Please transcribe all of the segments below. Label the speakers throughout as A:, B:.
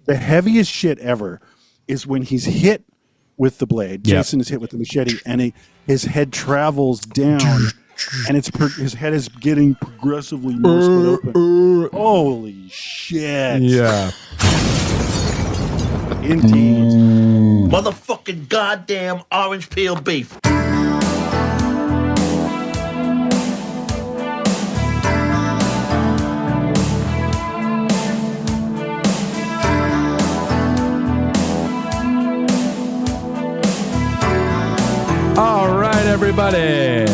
A: The heaviest shit ever is when he's hit with the blade.
B: Yep.
A: Jason is hit with the machete, and his head travels down, and his head is getting progressively more split open. Holy shit!
B: Yeah.
A: Indeed.
C: Motherfucking goddamn orange peel beef.
B: All right, everybody.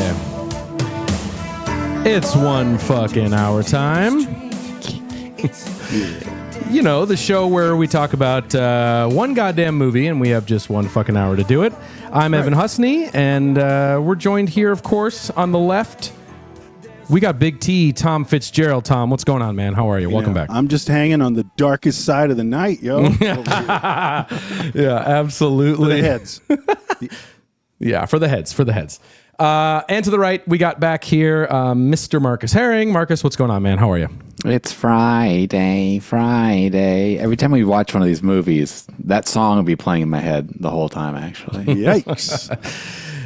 B: It's one fucking hour time. You know, the show where we talk about one goddamn movie, and we have just one fucking hour to do it. I'm Evan Husney, and we're joined here, of course, on the left. We got Big T, Tom Fitzgerald. Tom, what's going on, man? How are you? Welcome back.
A: I'm just hanging on the darkest side of the night, yo.
B: Yeah, absolutely.
A: For the heads.
B: Yeah, for the heads. And to the right, we got back here Mr. Marcus Herring. Marcus, what's going on, man? How are you?
D: It's Friday. Every time we watch one of these movies, that song will be playing in my head the whole time, actually.
A: Yikes.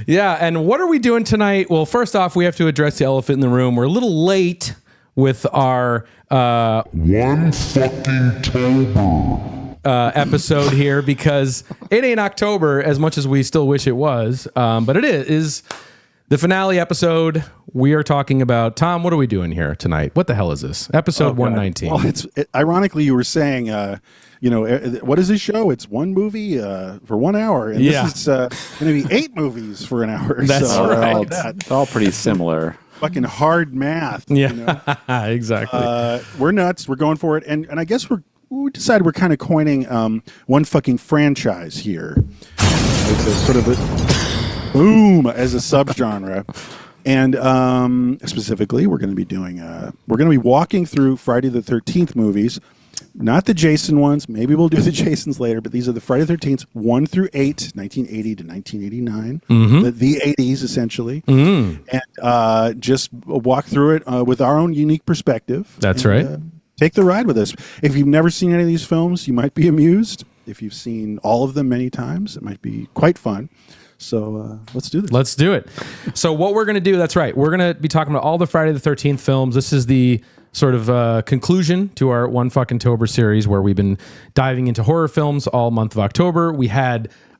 B: Yeah, and what are we doing tonight? Well, first off, we have to address the elephant in the room. We're a little late with our
E: One Fucking Tober
B: episode here because it ain't October as much as we still wish it was. But it is the finale episode. We are talking about, Tom, what are we doing here tonight? What the hell is this? Episode 119.
A: Well, ironically, you were saying, what is this show? It's one movie for 1 hour. And this is going to be 8 movies for an hour.
B: That's right.
D: It's all pretty similar.
A: Fucking hard math.
B: Yeah,
A: you know?
B: exactly.
A: We're nuts. We're going for it. And I guess we decided we're kind of coining one fucking franchise here. It's a sort of a boom as a subgenre. And specifically, we're going to be doing, we're going to be walking through Friday the 13th movies, not the Jason ones. Maybe we'll do the Jasons later, but these are the Friday the 13th, 1 through 8, 1980 to 1989, the 80s essentially, and just walk through it with our own unique perspective.
B: That's right.
A: Take the ride with us. If you've never seen any of these films, you might be amused. If you've seen all of them many times, it might be quite fun. So let's do this.
B: Let's do it. So what we're going to do, that's right. We're going to be talking about all the Friday the 13th films. This is the sort of conclusion to our One Fucking Tober series where we've been diving into horror films all month of October.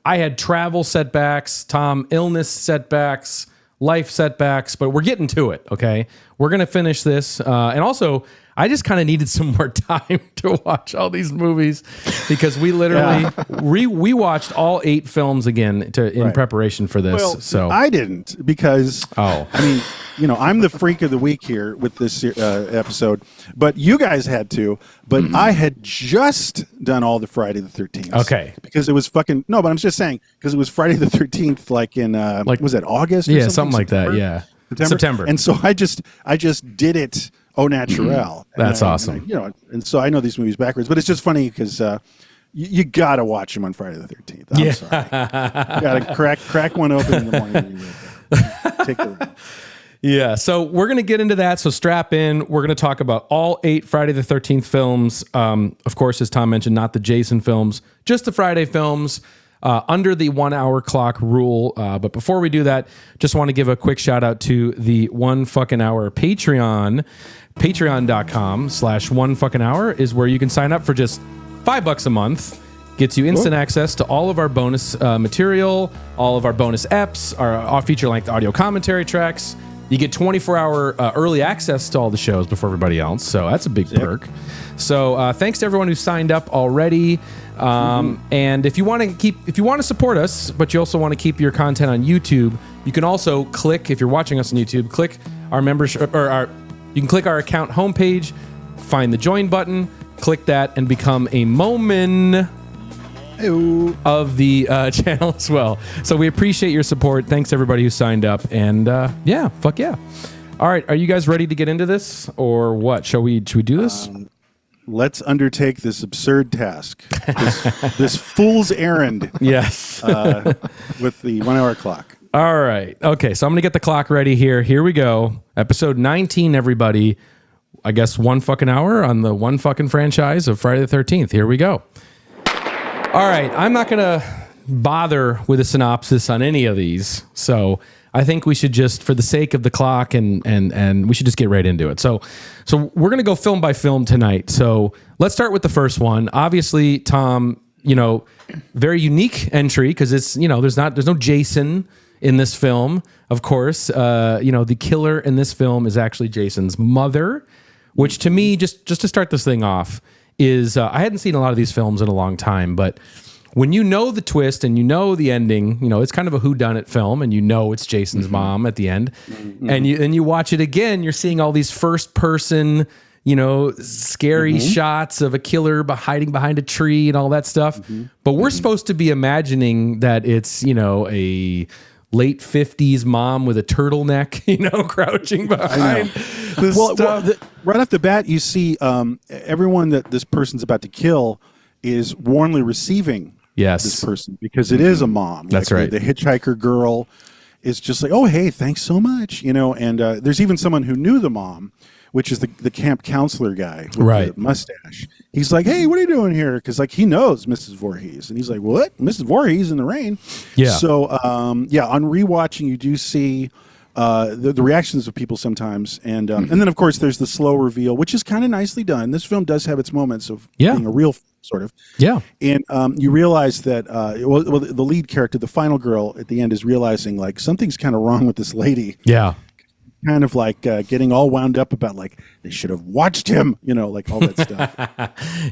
B: I had travel setbacks, Tom, illness setbacks, life setbacks, but we're getting to it, okay? We're going to finish this. And also, I just kind of needed some more time to watch all these movies because we literally we watched all 8 films again in preparation for this.
A: Well,
B: so
A: I didn't because I mean, I'm the freak of the week here with this episode, but you guys had to. But I had just done all the Friday the 13th.
B: Okay,
A: because it was fucking no. But I'm just saying because it was Friday the 13th, like in was it August? Or
B: something like that. Yeah, September.
A: And so I just did it au naturel.
B: That's awesome.
A: And so I know these movies backwards, but it's just funny because you got to watch them on Friday the 13th. I'm sorry. You got to crack one open in the morning. Take the ride.
B: Yeah, so we're going to get into that. So strap in. We're going to talk about all 8 Friday the 13th films. Of course, as Tom mentioned, not the Jason films, just the Friday films. Under the 1 hour clock rule. But before we do that, just want to give a quick shout out to the One Fucking Hour Patreon. Patreon.com/one fucking hour is where you can sign up for just $5 a month. Gets you instant access to all of our bonus material, all of our bonus eps, our feature-length audio commentary tracks. You get 24-hour early access to all the shows before everybody else. So that's a big perk. So thanks to everyone who signed up already. And if you want to support us, but you also want to keep your content on YouTube, you can also click, if you're watching us on YouTube, click our membership you can click our account homepage, find the join button, click that, and become a Momen of the channel as well. So we appreciate your support. Thanks everybody who signed up. And fuck yeah. All right, are you guys ready to get into this or what? Should we do this?
A: Let's undertake this absurd task, this fool's errand.
B: Yes.
A: With the 1 hour clock.
B: All right. Okay, so I'm going to get the clock ready here. Here we go. Episode 19, everybody. I guess 1 fucking hour on the one fucking franchise of Friday the 13th. Here we go. All right, I'm not gonna bother with a synopsis on any of these, so I think we should just, for the sake of the clock, and we should just get right into it. So we're gonna go film by film tonight. So let's start with the first one. Obviously, Tom, very unique entry because it's there's no Jason in this film. Of course, the killer in this film is actually Jason's mother, which to me, just to start this thing off, is I hadn't seen a lot of these films in a long time, but when you know the twist and you know the ending, it's kind of a whodunit film, and it's Jason's mom at the end, and you watch it again, you're seeing all these first person, scary shots of a killer hiding behind a tree and all that stuff. But we're supposed to be imagining that it's a late 50s mom with a turtleneck, crouching behind this stuff.
A: Right off the bat, you see everyone that this person's about to kill is warmly receiving this person because it is a mom.
B: That's
A: right. The hitchhiker girl is just like, oh, hey, thanks so much. And there's even someone who knew the mom, which is the camp counselor guy with the mustache. He's like, hey, what are you doing here? Because he knows Mrs. Voorhees. And he's like, what? Mrs. Voorhees in the rain?
B: Yeah.
A: So, on rewatching, you do see the reactions of people sometimes. And then, of course, there's the slow reveal, which is kind of nicely done. This film does have its moments of being a real sort of.
B: Yeah.
A: And you realize that, the lead character, the final girl at the end, is realizing, something's kind of wrong with this lady.
B: Yeah.
A: Kind of getting all wound up about they should have watched him, all that stuff.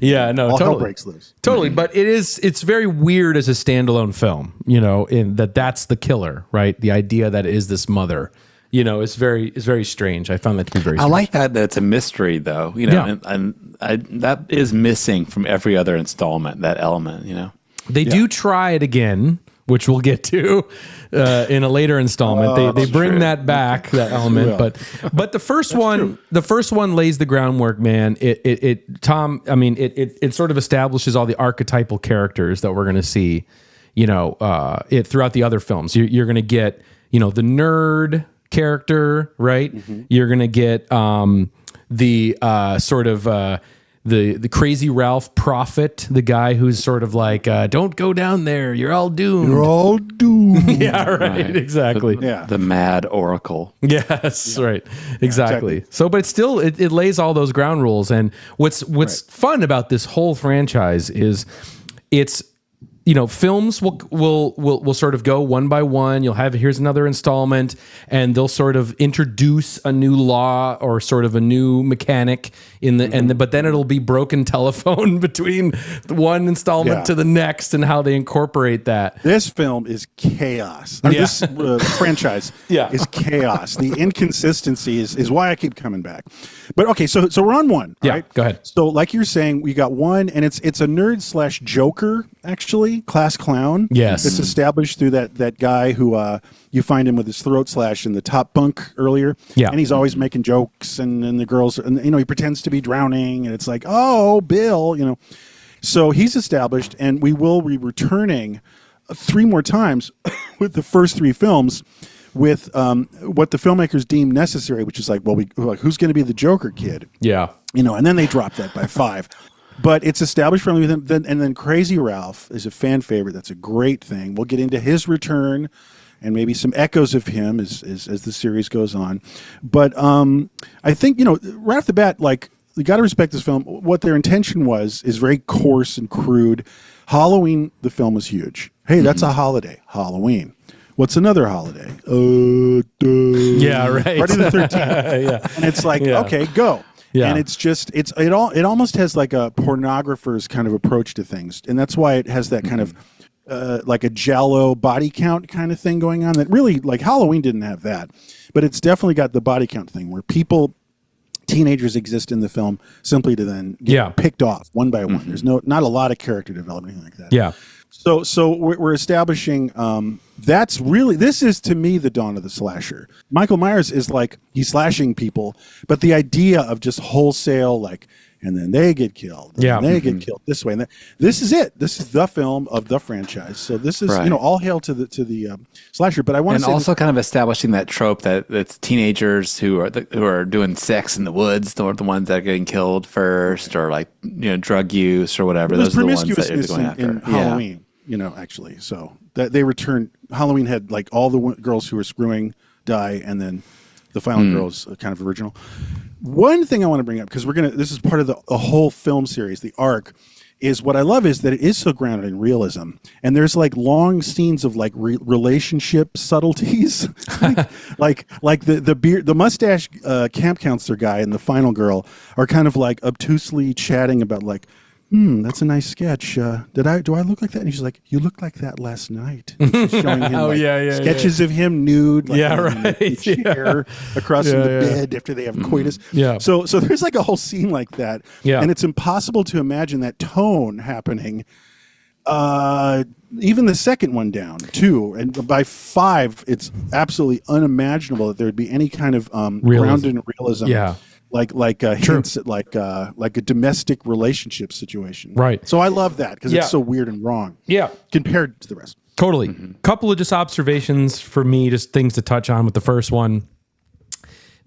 B: Yeah, no,
A: all
B: totally.
A: hell breaks loose.
B: Totally, but it's very weird as a standalone film, in that's the killer, right? The idea that it is this mother, is very strange. I found that to be very strange.
D: I like that it's a mystery though, and that is missing from every other installment, that element,
B: They do try it again, which we'll get to in a later installment. They bring that back, that element. But the first one lays the groundwork, man. It sort of establishes all the archetypal characters that we're going to see, throughout the other films. You're going to get, the nerd character, right? You're going to get the sort of the crazy Ralph prophet, the guy who's sort of don't go down there, you're all doomed.
A: You're all doomed.
B: Yeah, right. Exactly.
D: The mad oracle.
B: Yes, right. Exactly. So, but it's still, it lays all those ground rules. And what's fun about this whole franchise is it's, films will sort of go one by one. You'll have, here's another installment, and they'll sort of introduce a new law or sort of a new mechanic but then it'll be broken telephone between one installment to the next and how they incorporate that.
A: This film is chaos. This franchise is chaos. The inconsistency is why I keep coming back. But okay, so we're on one. Right?
B: Go ahead.
A: So like you're saying, we got one, and it's a nerd / Joker, actually, class clown.
B: Yes.
A: It's established through that guy who you find him with his throat slash in the top bunk earlier. Yeah. And he's always making jokes, and the girls, and he pretends to be drowning, and it's like, oh, Bill, So he's established, and we will be returning 3 more times with the first 3 films with what the filmmakers deem necessary, which is who's going to be the Joker kid?
B: Yeah.
A: And then they drop that by 5. But it's established firmly with him. And then Crazy Ralph is a fan favorite. That's a great thing. We'll get into his return and maybe some echoes of him as the series goes on. But I think, right off the bat, you got to respect this film. What their intention is very coarse and crude. Halloween, the film was huge. Hey, that's a holiday. Halloween. What's another holiday?
B: Yeah, right.
A: Friday the 13th. Yeah. And it's okay, go. Yeah. And it's just it almost has a pornographer's kind of approach to things, and that's why it has that kind of like a Jell-O body count kind of thing going on. That really, Halloween didn't have that, but it's definitely got the body count thing where teenagers exist in the film simply to then get picked off one by one. There's not a lot of character development, anything like that.
B: Yeah.
A: So we're establishing this is to me the dawn of the slasher. Michael Myers is he's slashing people, but the idea of just wholesale and then they get killed. And
B: Yeah.
A: then they get killed this way. And this is it. This is the film of the franchise. So this is,
D: Right.
A: all hail to the slasher. But I want
D: And
A: to say
D: also kind of establishing that trope that it's teenagers who are doing sex in the woods, the ones that are getting killed first, or like drug use or whatever.
A: there's
D: Those are the ones that
A: promiscuousness
D: you're going after.
A: in Halloween, actually. So that they returned. Halloween had like all the girls who were screwing die, and then the final girls kind of original. One thing I want to bring up, because this is part of the whole film series, the arc, is what I love is that it is so grounded in realism, and there's like long scenes of like relationship subtleties, like the mustache camp counselor guy and the final girl are kind of like obtusely chatting about like, that's a nice sketch. Do I look like that? And she's like, you looked like that last night. And she's showing him sketches of him nude, like in the chair across from the bed after they have coitus.
B: Yeah.
A: So there's like a whole scene like that.
B: Yeah.
A: And it's impossible to imagine that tone happening. Even the second one down, too. And by 5, it's absolutely unimaginable that there would be any kind of grounded in realism.
B: Yeah.
A: Like hints at like a domestic relationship situation.
B: Right.
A: So I love that because
B: Yeah.
A: it's so weird and wrong.
B: Yeah.
A: Compared to the rest.
B: Totally. Couple of just observations for me, just things to touch on with the first one.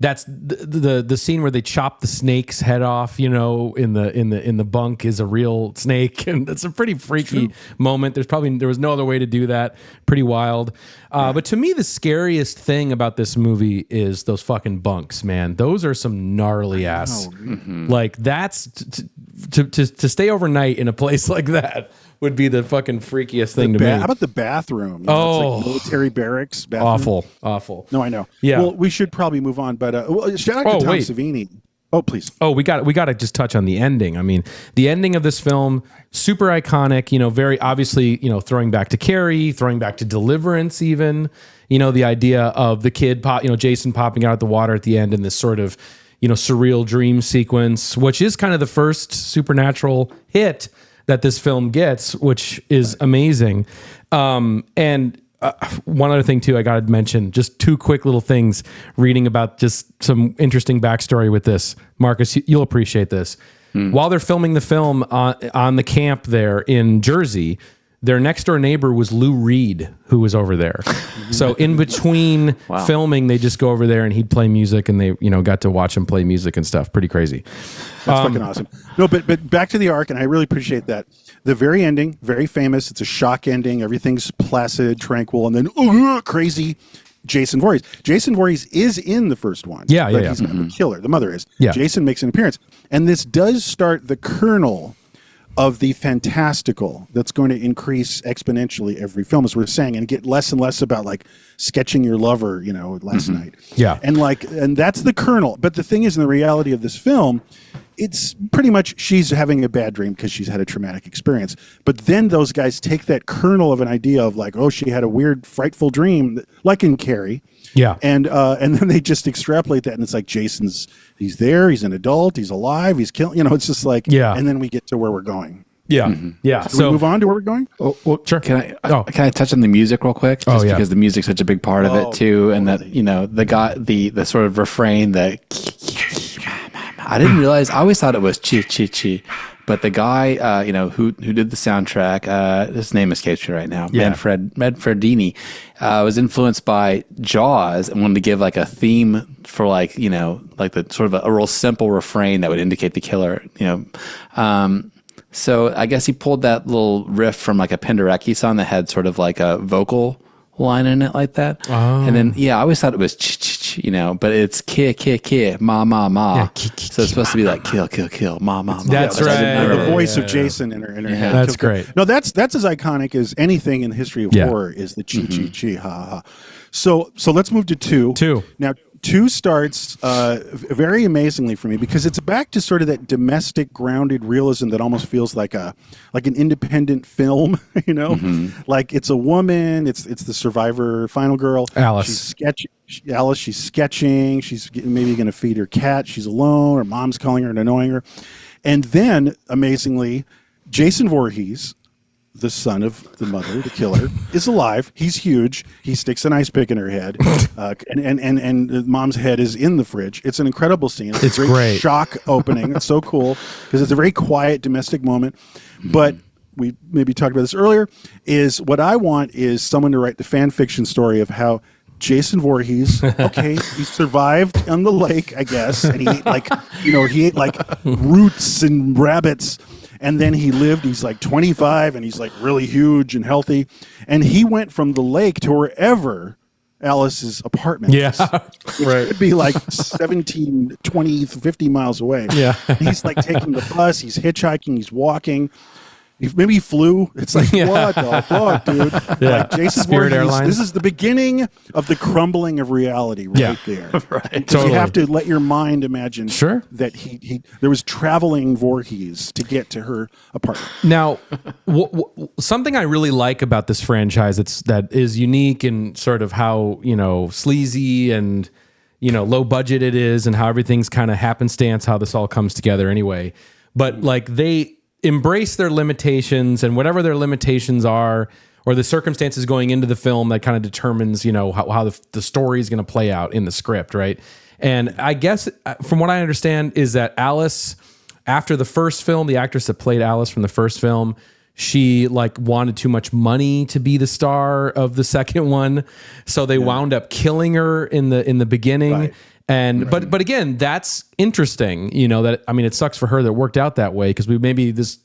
B: That's the scene where they chop the snake's head off, in the bunk is a real snake, and it's a pretty freaky moment. There was no other way to do that. Pretty wild. But to me, the scariest thing about this movie is those fucking bunks, man. Those are some gnarly ass. Like that's to stay overnight in a place like that would be the fucking freakiest thing to me.
A: How about the bathroom? It's like military barracks bathroom.
B: Awful.
A: No, I know.
B: Yeah.
A: Well, we should probably move on, but shout out to Tom Savini. Oh, please.
B: Oh, we got to just touch on the ending. I mean, the ending of this film, super iconic, very obviously, throwing back to Carrie, throwing back to Deliverance even, the idea of the kid Jason popping out of the water at the end in this sort of, surreal dream sequence, which is kind of the first supernatural hit that this film gets, which is amazing. And one other thing too, I got to mention just 2 quick little things reading about just some interesting backstory with this. Marcus, you'll appreciate this. While they're filming the film on the camp there in Jersey, their next door neighbor was Lou Reed, who was over there. So in between filming, they just go over there and he'd play music, and they, got to watch him play music and stuff. Pretty crazy.
A: That's fucking awesome. No, but back to the arc, and I really appreciate that. The very ending, very famous. It's a shock ending. Everything's placid, tranquil, and then crazy. Jason Voorhees. Jason Voorhees is in the first one.
B: Yeah.
A: He's not the killer. The mother is.
B: Yeah.
A: Jason makes an appearance, and this does start the kernel of the fantastical that's going to increase exponentially every film, as we're saying, and get less and less about like sketching your lover, last night.
B: Yeah.
A: And that's the kernel. But the thing is, in the reality of this film, it's pretty much she's having a bad dream because she's had a traumatic experience. But then those guys take that kernel of an idea of like, oh, she had a weird, frightful dream, like in Carrie.
B: Yeah.
A: And then they just extrapolate that, and it's like he's there, he's an adult, he's alive, he's killing, it's just like, and then we get to where we're going.
B: Yeah. Yeah.
A: So we move on to where we're going?
B: Oh, well, sure.
D: Can I touch on the music real quick? Just because the music's such a big part of it too, and that the sort of refrain that I didn't realize. I always thought it was chi chi chi, but the guy who did the soundtrack, his name escapes me right now. Manfredini was influenced by Jaws and wanted to give like a theme for like the sort of a real simple refrain that would indicate the killer. So I guess he pulled that little riff from like a Penderecki song that had sort of like a vocal line in it like that. And then, I always thought it was but it's ki, ma, ma, ma.
B: Yeah,
D: so it's supposed to be like kill, kill, kill, ma, ma, ma.
B: That's right.
A: The voice of Jason in her head.
B: That's great.
A: No, that's as iconic as anything in the history of horror is the chi, chi, chi, ha, ha. So let's move to 2. Now, 2 starts very amazingly for me because it's back to sort of that domestic grounded realism that almost feels like an independent film, like it's a woman, it's the survivor final girl.
B: Alice.
A: She's sketching, she's maybe going to feed her cat, she's alone, her mom's calling her and annoying her. And then amazingly, Jason Voorhees, the son of the mother, the killer, is alive. He's huge. He sticks an ice pick in her head, and mom's head is in the fridge. It's an incredible scene. It's a great shock opening. It's so cool because it's a very quiet domestic moment. But we maybe talked about this earlier. Is what I want is someone to write the fan fiction story of how Jason Voorhees, okay, he survived on the lake, I guess, and he ate he ate like roots and rabbits, and then he lived. He's like 25, and he's like really huge and healthy, and he went from the lake to wherever Alice's apartment is. Right. It'd be like 17, 20, 50 miles away. Yeah, he's like taking the bus, he's hitchhiking, he's walking. Maybe he flew. It's like, what the fuck, dude? Yeah. Like Jason Spirit Airlines. This is the beginning of the crumbling of reality right there. Right. Totally. You have to let your mind imagine that he there was traveling Voorhees to get to her apartment.
B: Now, something I really like about this franchise that is unique and sort of how, sleazy and, low budget it is and how everything's kind of happenstance, how this all comes together anyway. But like they embrace their limitations, and whatever their limitations are, or the circumstances going into the film that kind of determines, how the story is going to play out in the script, right? And I guess from what I understand is that Alice, after the first film, the actress that played Alice from the first film, she wanted too much money to be the star of the second one, so they wound up killing her in the beginning. Right. And but again, that's interesting. It sucks for her that it worked out that way, because this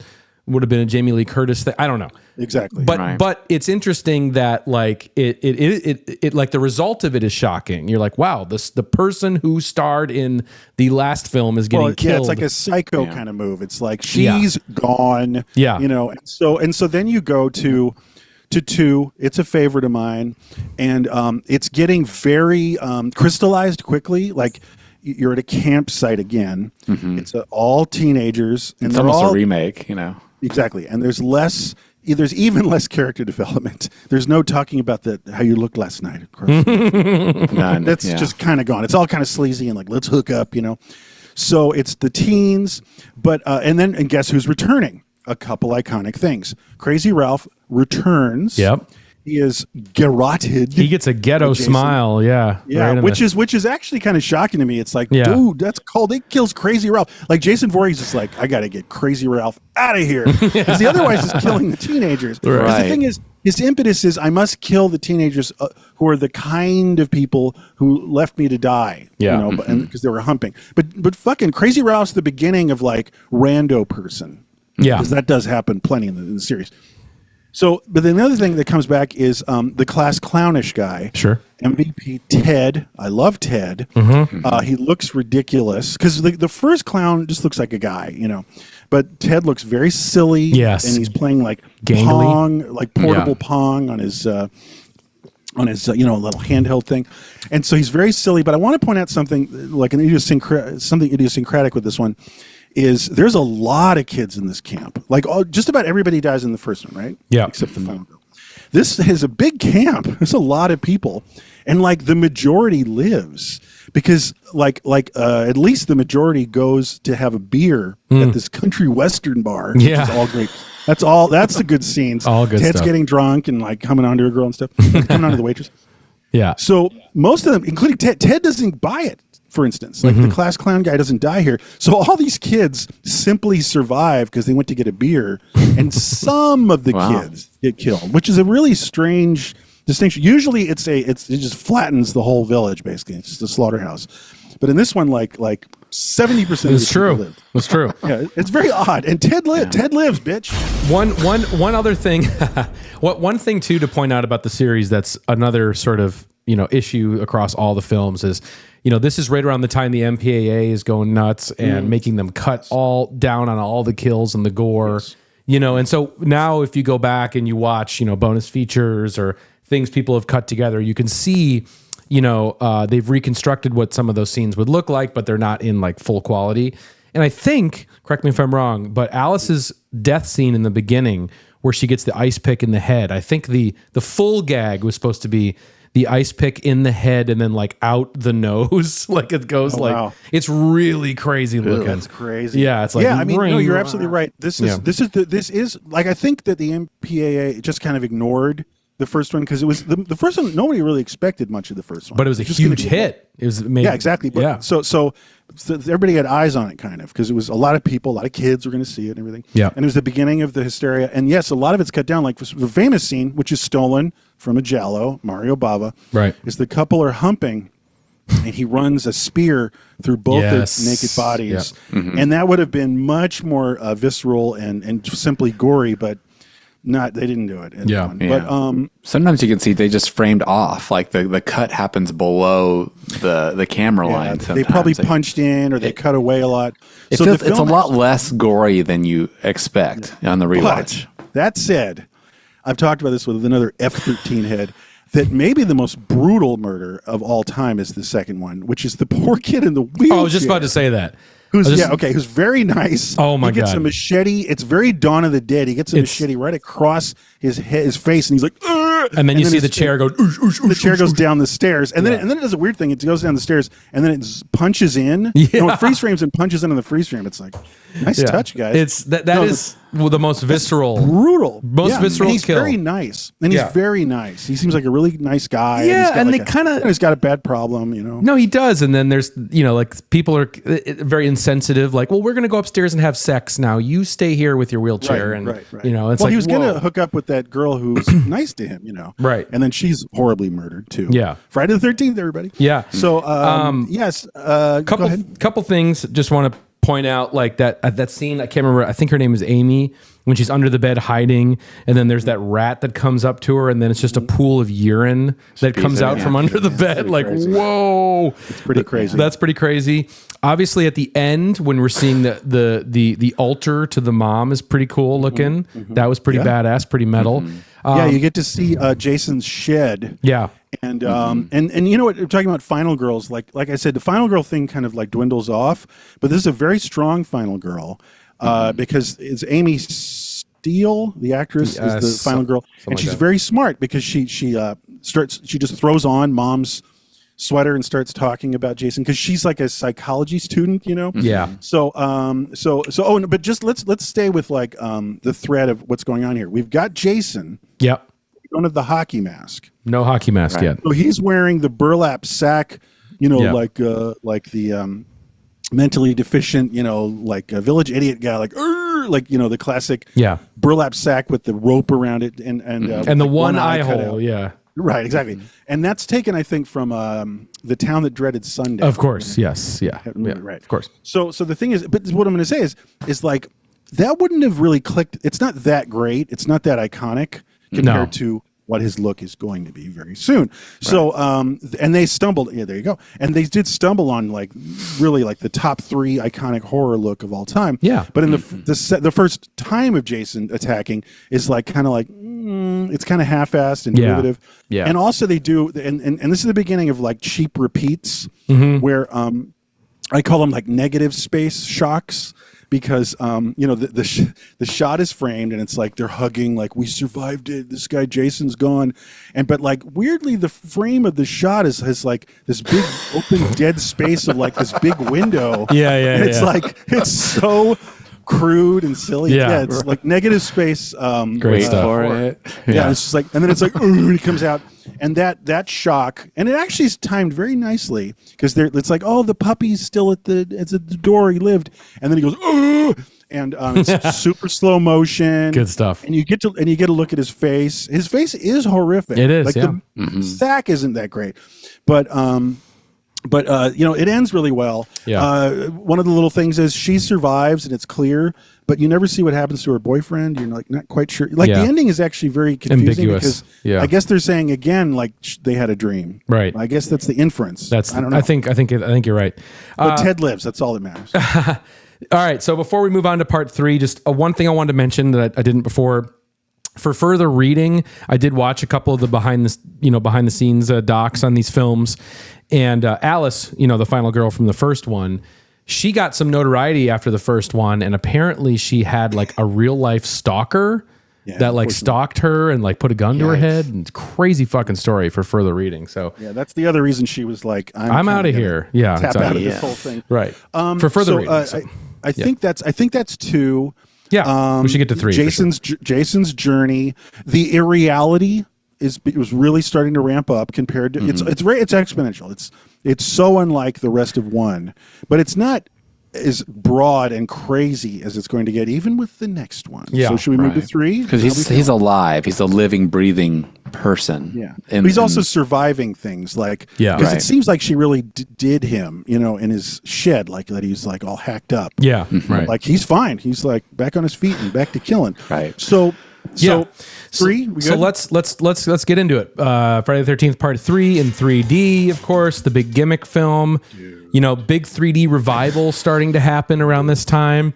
B: would have been a Jamie Lee Curtis thing. I don't know
A: exactly.
B: But it's interesting that it the result of it is shocking. You're like, wow, the person who starred in the last film is getting killed. Yeah,
A: it's like a Psycho kind of move. It's like she's gone. Yeah, and so then you go to 2. It's a favorite of mine, and it's getting very crystallized quickly. Like you're at a campsite again. Mm-hmm. It's all teenagers, and
D: it's almost a remake,
A: Exactly, and there's even less character development. There's no talking about how you looked last night. Of course, none. That's just kind of gone. It's all kind of sleazy and like let's hook up, So it's the teens, but and guess who's returning? A couple iconic things. Crazy Ralph returns. Yep. He is garroted.
B: He gets a ghetto smile. Yeah.
A: Yeah. Right, which is actually kind of shocking to me. It's like, dude, that's cold. It kills Crazy Ralph. Like Jason Voorhees is like, I got to get Crazy Ralph out of here. Because the otherwise is killing the teenagers. Right. The thing is, his impetus is I must kill the teenagers who are the kind of people who left me to die. Yeah. Because they were humping. But fucking Crazy Ralph's the beginning of like rando person. Yeah, because that does happen plenty in the series. So, but then another thing that comes back is the class clownish guy. Sure. MVP Ted. I love Ted. Mm-hmm. He looks ridiculous because the first clown just looks like a guy, But Ted looks very silly. Yes. And he's playing like gangly Pong, like portable Pong on his little handheld thing. And so he's very silly. But I want to point out something like something idiosyncratic with this one. Is there's a lot of kids in this camp. Like just about everybody dies in the first one, right? Yeah. Except the final girl. This is a big camp. There's a lot of people. And like the majority lives because at least the majority goes to have a beer at this country western bar, which is all great. That's the good scenes. All good Ted's stuff. Getting drunk and like coming on to a girl and stuff. Coming on to the waitress. Yeah. So most of them, including Ted doesn't buy it. For instance, like the class clown guy doesn't die here. So all these kids simply survive because they went to get a beer, and some of the kids get killed, which is a really strange distinction. Usually it just flattens the whole village, basically. It's just a slaughterhouse. But in this one, like 70% of the people live.
B: It's true.
A: Yeah, it's very odd. And Ted lives, bitch.
B: One other thing, one thing too to point out about the series that's another sort of issue across all the films is, this is right around the time the MPAA is going nuts and making them cut all down on all the kills and the gore, and so now if you go back and you watch, bonus features or things people have cut together, you can see, they've reconstructed what some of those scenes would look like, but they're not in like full quality. And I think, correct me if I'm wrong, but Alice's death scene in the beginning where she gets the ice pick in the head, I think the full gag was supposed to be the ice pick in the head and then like out the nose. Like it goes
A: wow.
B: it's really crazy looking.
A: That's crazy.
B: Yeah, it's like
A: I mean, no, you're absolutely right. This is like I think that the MPAA just kind of ignored the first one because it was the first one. Nobody really expected much of the first one,
B: but it was a huge hit. It was amazing.
A: Yeah, exactly. But so everybody had eyes on it, kind of, because it was a lot of people, a lot of kids were going to see it and everything.
B: Yeah,
A: and it was the beginning of the hysteria. And yes, a lot of it's cut down. Like the famous scene, which is stolen from a Giallo, Mario Bava,
B: right?
A: Is the couple are humping, and he runs a spear through both their naked bodies, and that would have been much more visceral and simply gory, but. They didn't do it. But
D: sometimes you can see they just framed off, like the cut happens below the camera line.
A: They probably punched in or they cut away a lot.
D: It's a lot less gory than you expect on the rewatch.
A: But that said, I've talked about this with another F-13 head. That maybe the most brutal murder of all time is the second one, which is the poor kid in the wheelchair.
B: Oh, I was just about to say that.
A: Who's very nice.
B: Oh my God.
A: He gets a machete. It's very Dawn of the Dead. He gets a machete right across his face, and he's like, "Ugh!"
B: And then you see the chair go.
A: The chair goes down the stairs, and then it does a weird thing. It goes down the stairs, and then it punches in.
B: Yeah.
A: No, it freeze frames and punches in the freeze frame. It's like, nice touch, guys.
B: It's that is the most visceral,
A: brutal,
B: visceral.
A: And he's
B: kill.
A: very nice, and he's very nice. He seems like a really nice guy.
B: Yeah, and they
A: he's got a bad problem,
B: No, he does, and then there's like people are very insensitive. Like, well, we're gonna go upstairs and have sex now. You stay here with your wheelchair,
A: right.
B: It's
A: he was gonna hook up with that girl who's nice to him,
B: right,
A: and then she's horribly murdered too.
B: Yeah,
A: Friday the 13th, everybody.
B: Yeah.
A: So, yes,
B: couple things. Just want to point out like that scene. I can't remember. I think her name is Amy when she's under the bed hiding, and then there's that rat that comes up to her, and then it's just a pool of urine that comes out from under the bed. Like, crazy. Whoa,
A: it's pretty crazy.
B: That's pretty crazy. Obviously, at the end when we're seeing the altar to the mom is pretty cool looking. That was pretty badass, pretty metal.
A: You get to see Jason's shed.
B: Yeah.
A: And and you know what, we're talking about final girls, like I said, the final girl thing kind of like dwindles off, but this is a very strong final girl because it's Amy Steele, the actress, is the final girl, and she's very smart because she just throws on mom's sweater and starts talking about Jason because she's like a psychology student,
B: Yeah.
A: So but just let's stay with like the thread of what's going on here. We've got Jason.
B: Yep.
A: We don't have the hockey mask.
B: No hockey mask yet.
A: So he's wearing the burlap sack, like the mentally deficient, like a village idiot guy, like the classic burlap sack with the rope around it and
B: the like one eye hole. Yeah.
A: Right, exactly. And that's taken, I think, from The Town That Dreaded Sundown.
B: Of course, yes. Yeah.
A: Right.
B: Of course.
A: So the thing is, but what I'm going to say is like, that wouldn't have really clicked. It's not that great. It's not that iconic compared to what his look is going to be very soon. Right. So, and they stumbled. Yeah, there you go. And they did stumble on like really like the top 3 iconic horror look of all time.
B: Yeah.
A: But in the first time of Jason attacking is like kind of like it's kind of half-assed and derivative.
B: Yeah.
A: And also they do, and this is the beginning of like cheap repeats where I call them like negative space shocks. Because the shot is framed and it's like they're hugging, like we survived it. This guy Jason's gone, but like weirdly the frame of the shot has like this big open dead space of like this big window. And it's like it's so crude and silly. Yeah, it's like negative space.
B: Great stuff
D: for it.
A: Yeah, it's just like, and then it's like he comes out, and that shock, and it actually is timed very nicely because it's like, oh, the puppy's still at the door he lived, and then he goes, and it's super slow motion.
B: Good stuff.
A: And you get to look at his face. His face is horrific.
B: It is.
A: Like
B: the
A: sack isn't that great, but it ends really well.
B: Yeah.
A: One of the little things is she survives and it's clear, but you never see what happens to her boyfriend. You're like not quite sure. Like the ending is actually very confusing
B: ambiguous.
A: Because I guess they're saying again like they had a dream.
B: Right.
A: I guess that's the inference. I don't know.
B: I think you're right.
A: But Ted lives. That's all that matters.
B: All right. So before we move on to part 3, just one thing I wanted to mention that I didn't before. For further reading, I did watch a couple of the behind the scenes docs on these films, and Alice, the final girl from the first one, she got some notoriety after the first one, and apparently she had like a real life stalker that like stalked her and like put a gun to her head. And it's crazy fucking story for further reading. So
A: yeah, that's the other reason she was like, I'm
B: out of here. Yeah,
A: tap out of this whole thing.
B: Right. For further reading.
A: I think that's 2.
B: Yeah, we should get to 3.
A: Jason's journey, the irreality it was really starting to ramp up compared to it's exponential. It's so unlike the rest of 1, but it's not as broad and crazy as it's going to get, even with the next one.
B: Yeah,
A: so should we move to 3?
D: Because he's alive. He's a living, breathing person.
A: Yeah, but he's also surviving things like because it seems like she really did him, in his shed, like that he's like all hacked up.
B: Yeah, right.
A: Like he's fine. He's like back on his feet and back to killing.
D: Right.
A: So 3.
B: So let's get into it. Friday the 13th Part 3 in 3D, of course, the big gimmick film. Big 3D revival starting to happen around this time.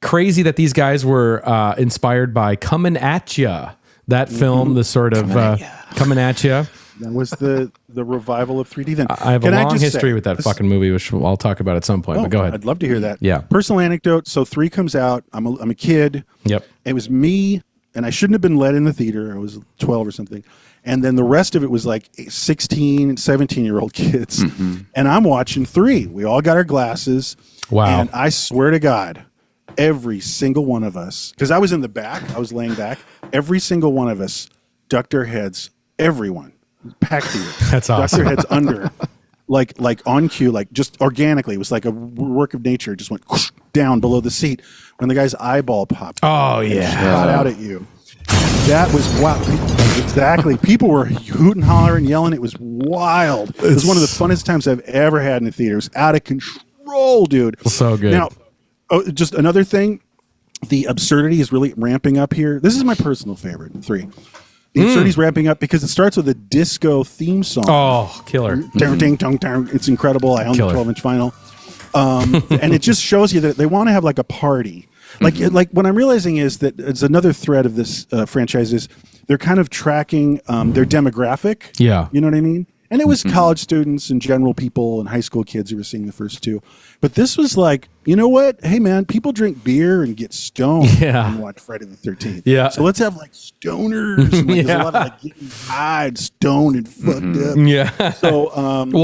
B: Crazy that these guys were inspired by Comin' At Ya, that film, the sort of Comin' At Ya.
A: That was the revival of 3D then.
B: I have a long history with that fucking movie, which I'll talk about at some point, but go ahead.
A: I'd love to hear that.
B: Yeah.
A: Personal anecdote. So 3 comes out. I'm a kid.
B: Yep.
A: It was me, and I shouldn't have been let in the theater. I was 12 or something. And then the rest of it was like 16 and 17-year-old kids. And I'm watching 3. We all got our glasses.
B: Wow.
A: And I swear to God, every single one of us, because I was in the back, I was laying back, every single one of us ducked our heads, everyone, packed theater.
B: That's awesome.
A: Ducked their heads under, like on cue, like just organically. It was like a work of nature. It just went whoosh, down below the seat when the guy's eyeball popped.
B: Oh, yeah.
A: Shot out at you. That was wow. Exactly. People were hooting, hollering, yelling. It was wild. It was one of the funnest times I've ever had in a theater. It was out of control, dude.
B: So good.
A: Now, just another thing. The absurdity is really ramping up here. This is my personal favorite, 3. The absurdity is ramping up because it starts with a disco theme song.
B: Oh, killer.
A: It's incredible. I own the 12-inch vinyl. And it just shows you that they want to have like a party. Like what I'm realizing is that it's another thread of this franchise is they're kind of tracking their demographic.
B: Yeah.
A: You know what I mean? And it was college students and general people and high school kids who were seeing the first 2. But this was like, you know what? Hey, man, people drink beer and get stoned and watch Friday the 13th.
B: Yeah.
A: So let's have like stoners. And, like, there's a lot of like getting high and stoned and fucked up.
B: Yeah.
A: So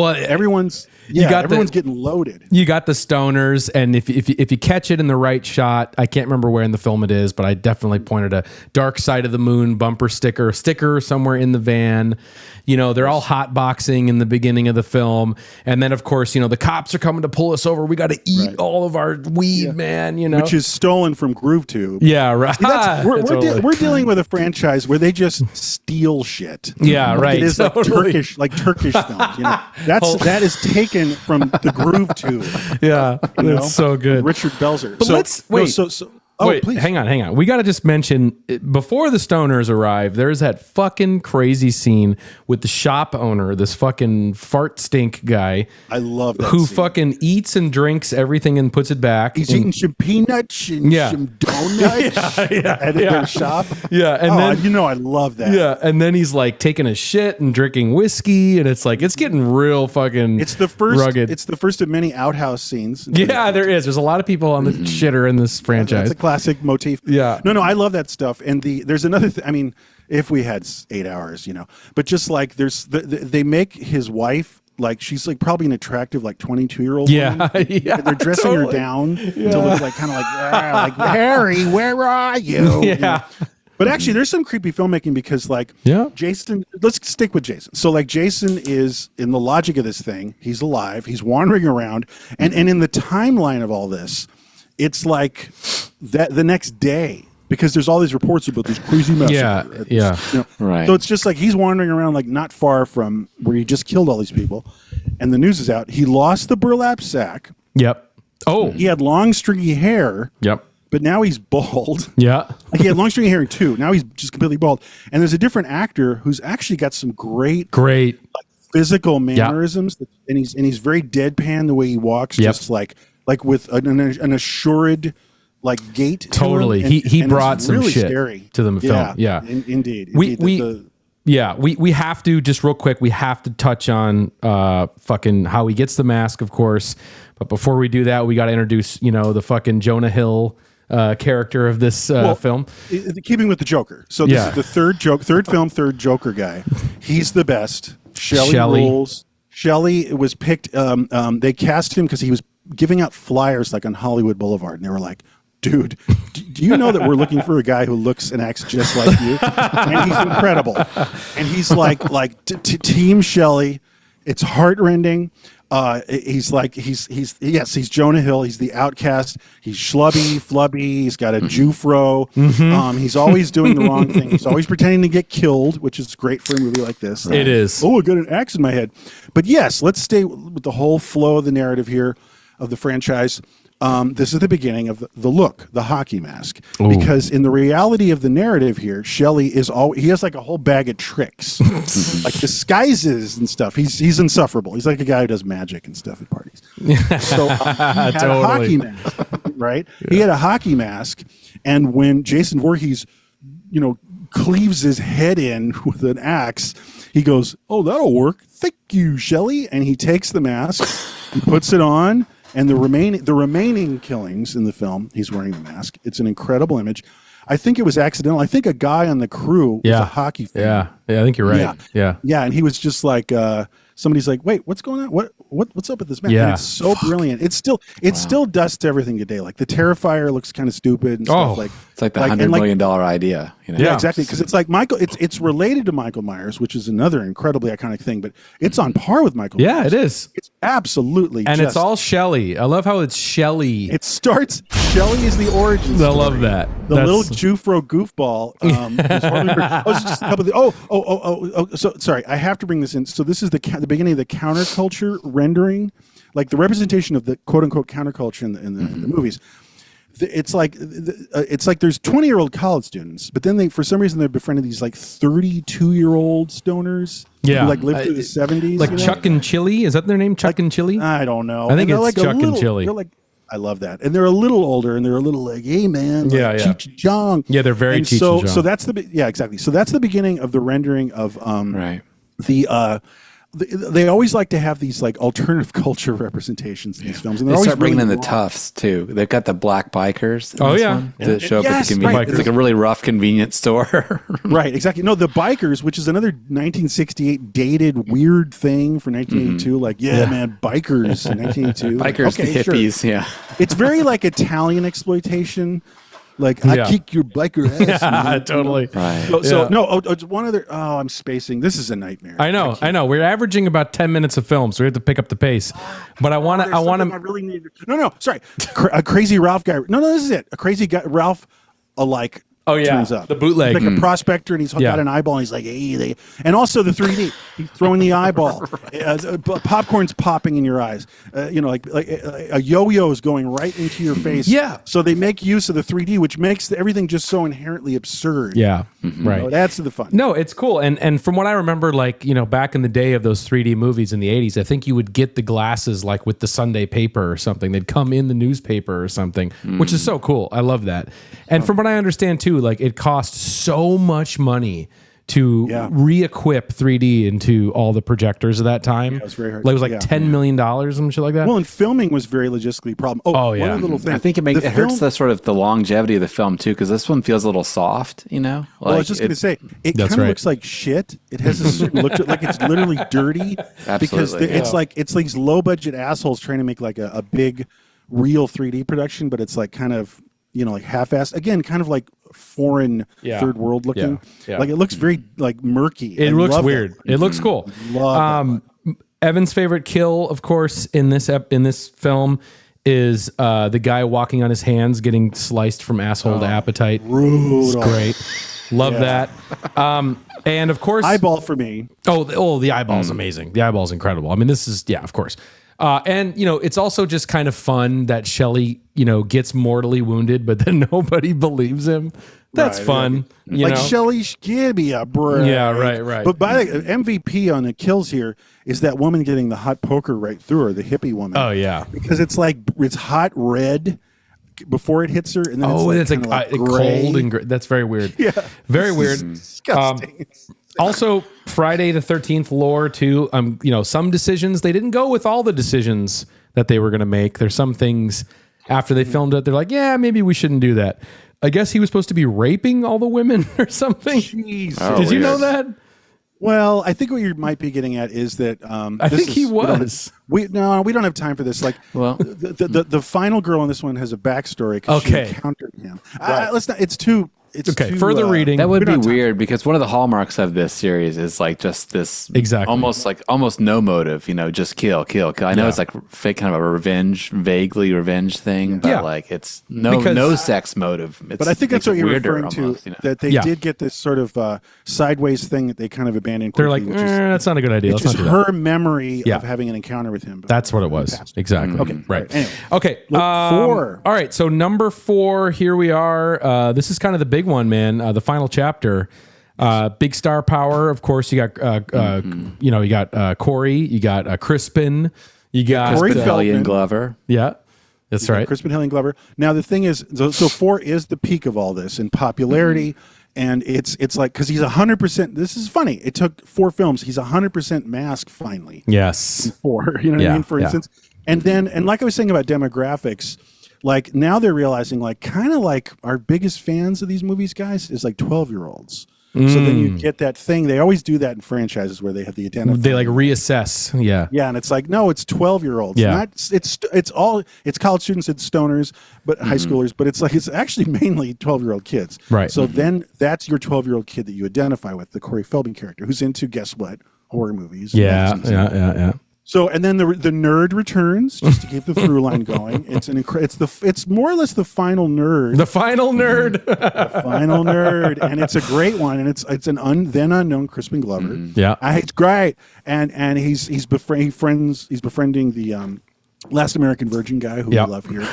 A: everyone's... Yeah, everyone's getting loaded.
B: You got the stoners, and if you catch it in the right shot, I can't remember where in the film it is, but I definitely pointed a Dark Side of the Moon bumper sticker somewhere in the van. They're all hot boxing in the beginning of the film, and then of course, the cops are coming to pull us over. We got to eat all of our weed, man.
A: Which is stolen from Groove Tube.
B: Yeah, right.
A: See, we're dealing with a franchise where they just steal shit.
B: Yeah, right.
A: It is Turkish films. That is taken from the Groove Tube.
B: Yeah, that's so good.
A: Richard Belzer.
B: But let's wait. Wait,
A: please.
B: hang on. We got to just mention, before the stoners arrive, there's that fucking crazy scene with the shop owner, this fucking fart stink guy.
A: I love that
B: who
A: scene.
B: fucking eats and drinks everything and puts it back.
A: He's eating some peanuts and some donuts at their shop.
B: Yeah, and then
A: I love that.
B: Yeah, and then he's like taking a shit and drinking whiskey, and it's getting real fucking.
A: It's the first
B: rugged.
A: It's the first of many outhouse scenes.
B: Yeah, there is. There's a lot of people on the shitter in this franchise.
A: That's a classic motif.
B: Yeah.
A: No, I love that stuff. And there's another thing. I mean, if we had 8 hours, but just like they make his wife like she's like probably an attractive like 22-year-old.
B: Yeah,
A: woman.
B: yeah.
A: They're dressing her down to look like kind of like Harry, where are you?
B: Yeah.
A: But actually, there's some creepy filmmaking because, Jason. Let's stick with Jason. So, Jason is in the logic of this thing. He's alive. He's wandering around, and in the timeline of all this, it's like that the next day because there's all these reports about these crazy massacre.
D: Right.
A: So it's just like he's wandering around not far from where he just killed all these people, and the news is out. He lost the burlap sack.
B: Yep. Oh.
A: He had long stringy hair.
B: Yep.
A: But now he's bald.
B: Yeah.
A: He had long stringy hair too. Now he's just completely bald. And there's a different actor who's actually got some great physical mannerisms. Yeah. And he's very deadpan the way he walks, just like with an assured gait.
B: Totally. He brought some really shit to the film. Yeah.
A: Indeed.
B: We have to just real quick. We have to touch on fucking how he gets the mask, of course. But before we do that, we got to introduce the fucking Jonah Hill character of this film.
A: Keeping with the Joker. So this is the third film, third Joker guy. He's the best. Shelly rules. Shelly was picked. They cast him because he was giving out flyers like on Hollywood Boulevard, and they were like, "Dude, do you know that we're looking for a guy who looks and acts just like you?" And he's incredible. And he's like Team Shelly. It's heartrending. He's Jonah Hill. He's the outcast. He's flubby. He's got a Jufro. He's always doing the wrong thing. He's always pretending to get killed, which is great for a movie like this.
B: It is.
A: Oh, I got an axe in my head. But yes, let's stay with the whole flow of the narrative here of the franchise. This is the beginning of the hockey mask. Ooh. Because in the reality of the narrative here, Shelly he has like a whole bag of tricks, like disguises and stuff. He's insufferable. He's like a guy who does magic and stuff at parties. So he had a hockey mask, right? Yeah. He had a hockey mask, and when Jason Voorhees, cleaves his head in with an axe, he goes, "Oh, that'll work. Thank you, Shelly." And he takes the mask, he puts it on. And the remaining killings in the film, he's wearing the mask. It's an incredible image. I think it was accidental. I think a guy on the crew was a hockey fan.
B: Yeah, I think you're right. Yeah,
A: and he was just like, somebody's like, "Wait, what's going on? What's up with this man?"
B: Yeah.
A: And it's so brilliant. It's still dust to everything today. Like the Terrifier looks kind of stupid and stuff.
D: It's like the $100 million idea.
A: Yeah, exactly. Because it's like it's related to Michael Myers, which is another incredibly iconic thing, but it's on par with Michael Myers.
B: Yeah, it is.
A: It's absolutely,
B: and it's all Shelly. I love how it's Shelly.
A: It starts. Shelly is the origin story.
B: I love that.
A: The little Jufro goofball. Just a couple of so sorry, I have to bring this in. So this is the beginning of the counterculture rendering, like the representation of the quote unquote counterculture in the movies. It's like there's 20-year-old college students, but then they for some reason they're befriending these like 32-year-old stoners.
B: Yeah,
A: who like lived through the 70s.
B: Like Chuck and Chili, is that their name? Chuck and Chili?
A: I don't know.
B: I think it's
A: like
B: Chuck and Chili.
A: They're like, I love that, and they're a little older, and they're a little like, "Hey man, like, Cheech and Chong."
B: Yeah, they're very Cheech and Chong.
A: So that's exactly. So that's the beginning of the rendering of They always like to have these like alternative culture representations in these films, and
D: they
A: always
D: start bringing in the
A: wrong.
D: toughs too. They've got the black bikers.
A: To
D: show up at the convenience. It's like a really rough convenience store.
A: Right, exactly. No, the bikers, which is another 1968 dated weird thing for 1982. Like, man, bikers in 1982.
D: Bikers, the hippies. Sure. Yeah,
A: it's very like Italian exploitation. Like, I kick your biker ass. Man.
B: Totally.
A: Right. It's one other. Oh, I'm spacing. This is a nightmare.
B: I know. We're averaging about 10 minutes of film, so we have to pick up the pace. But I want to.
A: I really need. No. Sorry. A crazy Ralph guy. No. This is it. A crazy guy. Ralph, turns up.
B: The bootleg.
A: He's like a prospector, and he's got an eyeball, and he's like, "Hey." And also the 3D. He's throwing the eyeball. Popcorn's popping in your eyes. Like a yo-yo is going right into your face.
B: Yeah.
A: So they make use of the 3D, which makes everything just so inherently absurd.
B: Yeah. Right.
A: It adds to the fun.
B: No, it's cool. And from what I remember, back in the day of those 3D movies in the 80s, I think you would get the glasses like with the Sunday paper or something. They'd come in the newspaper or something, which is so cool. I love that. And from what I understand too, like it costs so much money to re-equip 3D into all the projectors of that time.
A: Yeah, it was very hard.
B: Like, it was like $10 million, some shit like that.
A: Well, and filming was very logistically a problem. One other little thing.
D: I think it hurts the sort of the longevity of the film too, because this one feels a little soft. Well,
A: I was just going to say, it kind of looks like shit. It has a certain look to it, like it's literally dirty.
D: Absolutely,
A: because it's these low budget assholes trying to make like a big real 3D production, but it's like kind of like half-assed. Again, kind of like foreign third world looking. Yeah. Like it looks very like murky.
B: It looks weird. It looks cool. Evan's favorite kill, of course, in this film is the guy walking on his hands getting sliced from asshole to appetite.
A: Brutal.
B: It's great. Love that. And of course,
A: eyeball for me.
B: The eyeball's amazing. The eyeball's incredible. I mean, this is of course. And it's also just kind of fun that Shelly, gets mortally wounded, but then nobody believes him. That's fun.
A: Like Shelly, give me a break.
B: Yeah, right.
A: But by the MVP on the kills here is that woman getting the hot poker right through her, the hippie woman.
B: Oh yeah,
A: because it's hot red before it hits her, and then
B: it's like cold and gray. That's very weird.
A: Yeah,
B: very weird.
A: Disgusting.
B: Also, Friday the 13th lore too. Some decisions they didn't go with all the decisions that they were going to make. There's some things after they filmed it, they're like, yeah, maybe we shouldn't do that. I guess he was supposed to be raping all the women or something.
A: Jesus.
B: Did you know that?
A: Well, I think what you might be getting at is that
B: I think he was.
A: We don't have time for this. Like,
D: Well,
A: the final girl in this one has a backstory because she encountered him. Let's not. It's too. It's
B: Okay,
A: too,
B: further reading.
D: that would
A: we
D: be
A: don't have time.
D: weird because one of the hallmarks of this series is like just this almost no motive, just kill. I know it's like fake kind of a vaguely revenge thing, but like it's no sex motive.
A: But I think that's what you're referring
D: almost,
A: to. That they did get this sort of sideways thing that they kind of abandoned.
B: They're
A: quickly,
B: like, that's not a good idea.
A: It's
B: Let's not
A: just
B: do that.
A: her memory of having an encounter with him.
B: That's what it was. Exactly.
A: Okay.
B: Right.
A: Anyway.
B: Okay.
A: 4.
B: All right. So number 4, here we are. This is kind of the big one, man. The final chapter. Big star power. Of course, you got you got Corey. You got Crispin. You got
A: Corey
D: Feldman Glover.
B: Yeah. That's right.
A: Crispin Hellion Glover. Now the thing is, so 4 is the peak of all this in popularity, and it's like because he's 100%. This is funny. It took 4 films. He's 100% masked finally.
B: Yes.
A: 4. You know what I mean? For instance, and like I was saying about demographics, like now they're realizing like kind of like our biggest fans of these movies, guys, is like 12-year-olds. So then you get that thing. They always do that in franchises where they have the identity.
B: They like reassess. Yeah.
A: Yeah, and it's like, no, it's 12-year-olds.
B: Yeah.
A: Not it's college students, it's stoners, but high schoolers, but it's like it's actually mainly 12-year-old kids.
B: Right.
A: So then that's your 12-year-old kid that you identify with, the Corey Feldman character, who's into, guess what, horror movies.
B: Yeah.
A: So and then the nerd returns just to keep the through line going. It's more or less the final nerd.
B: The final nerd.
A: The final nerd, and it's a great one, and it's an then unknown Crispin Glover.
B: Yeah.
A: It's great, and he's befriending the Last American Virgin guy who we love here.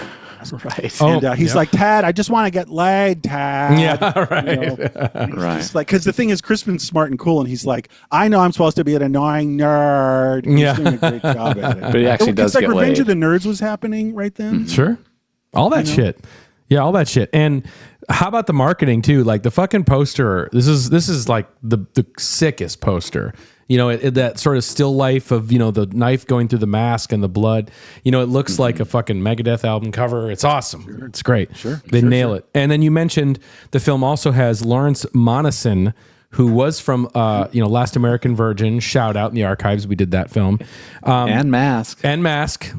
D: Right.
A: And he's like, Tad, I just want to get laid, Tad.
B: Yeah, right.
D: Right.
A: It's like, because the thing is, Crispin's smart and cool, and he's like, I know I'm supposed to be an annoying nerd. He's doing a great job at it.
D: But he actually does
A: it's like
D: get
A: Revenge
D: laid.
A: of the Nerds was happening right then.
B: Sure. All that shit. Yeah, all that shit. And how about the marketing too? Like the fucking poster. This is like the sickest poster. That sort of still life of, the knife going through the mask and the blood. It looks like a fucking Megadeth album cover. It's awesome. Sure. It's great. They nail it. And then you mentioned the film also has Lawrence Monason, who was from, Last American Virgin. Shout out in the archives. We did that film.
D: And Mask.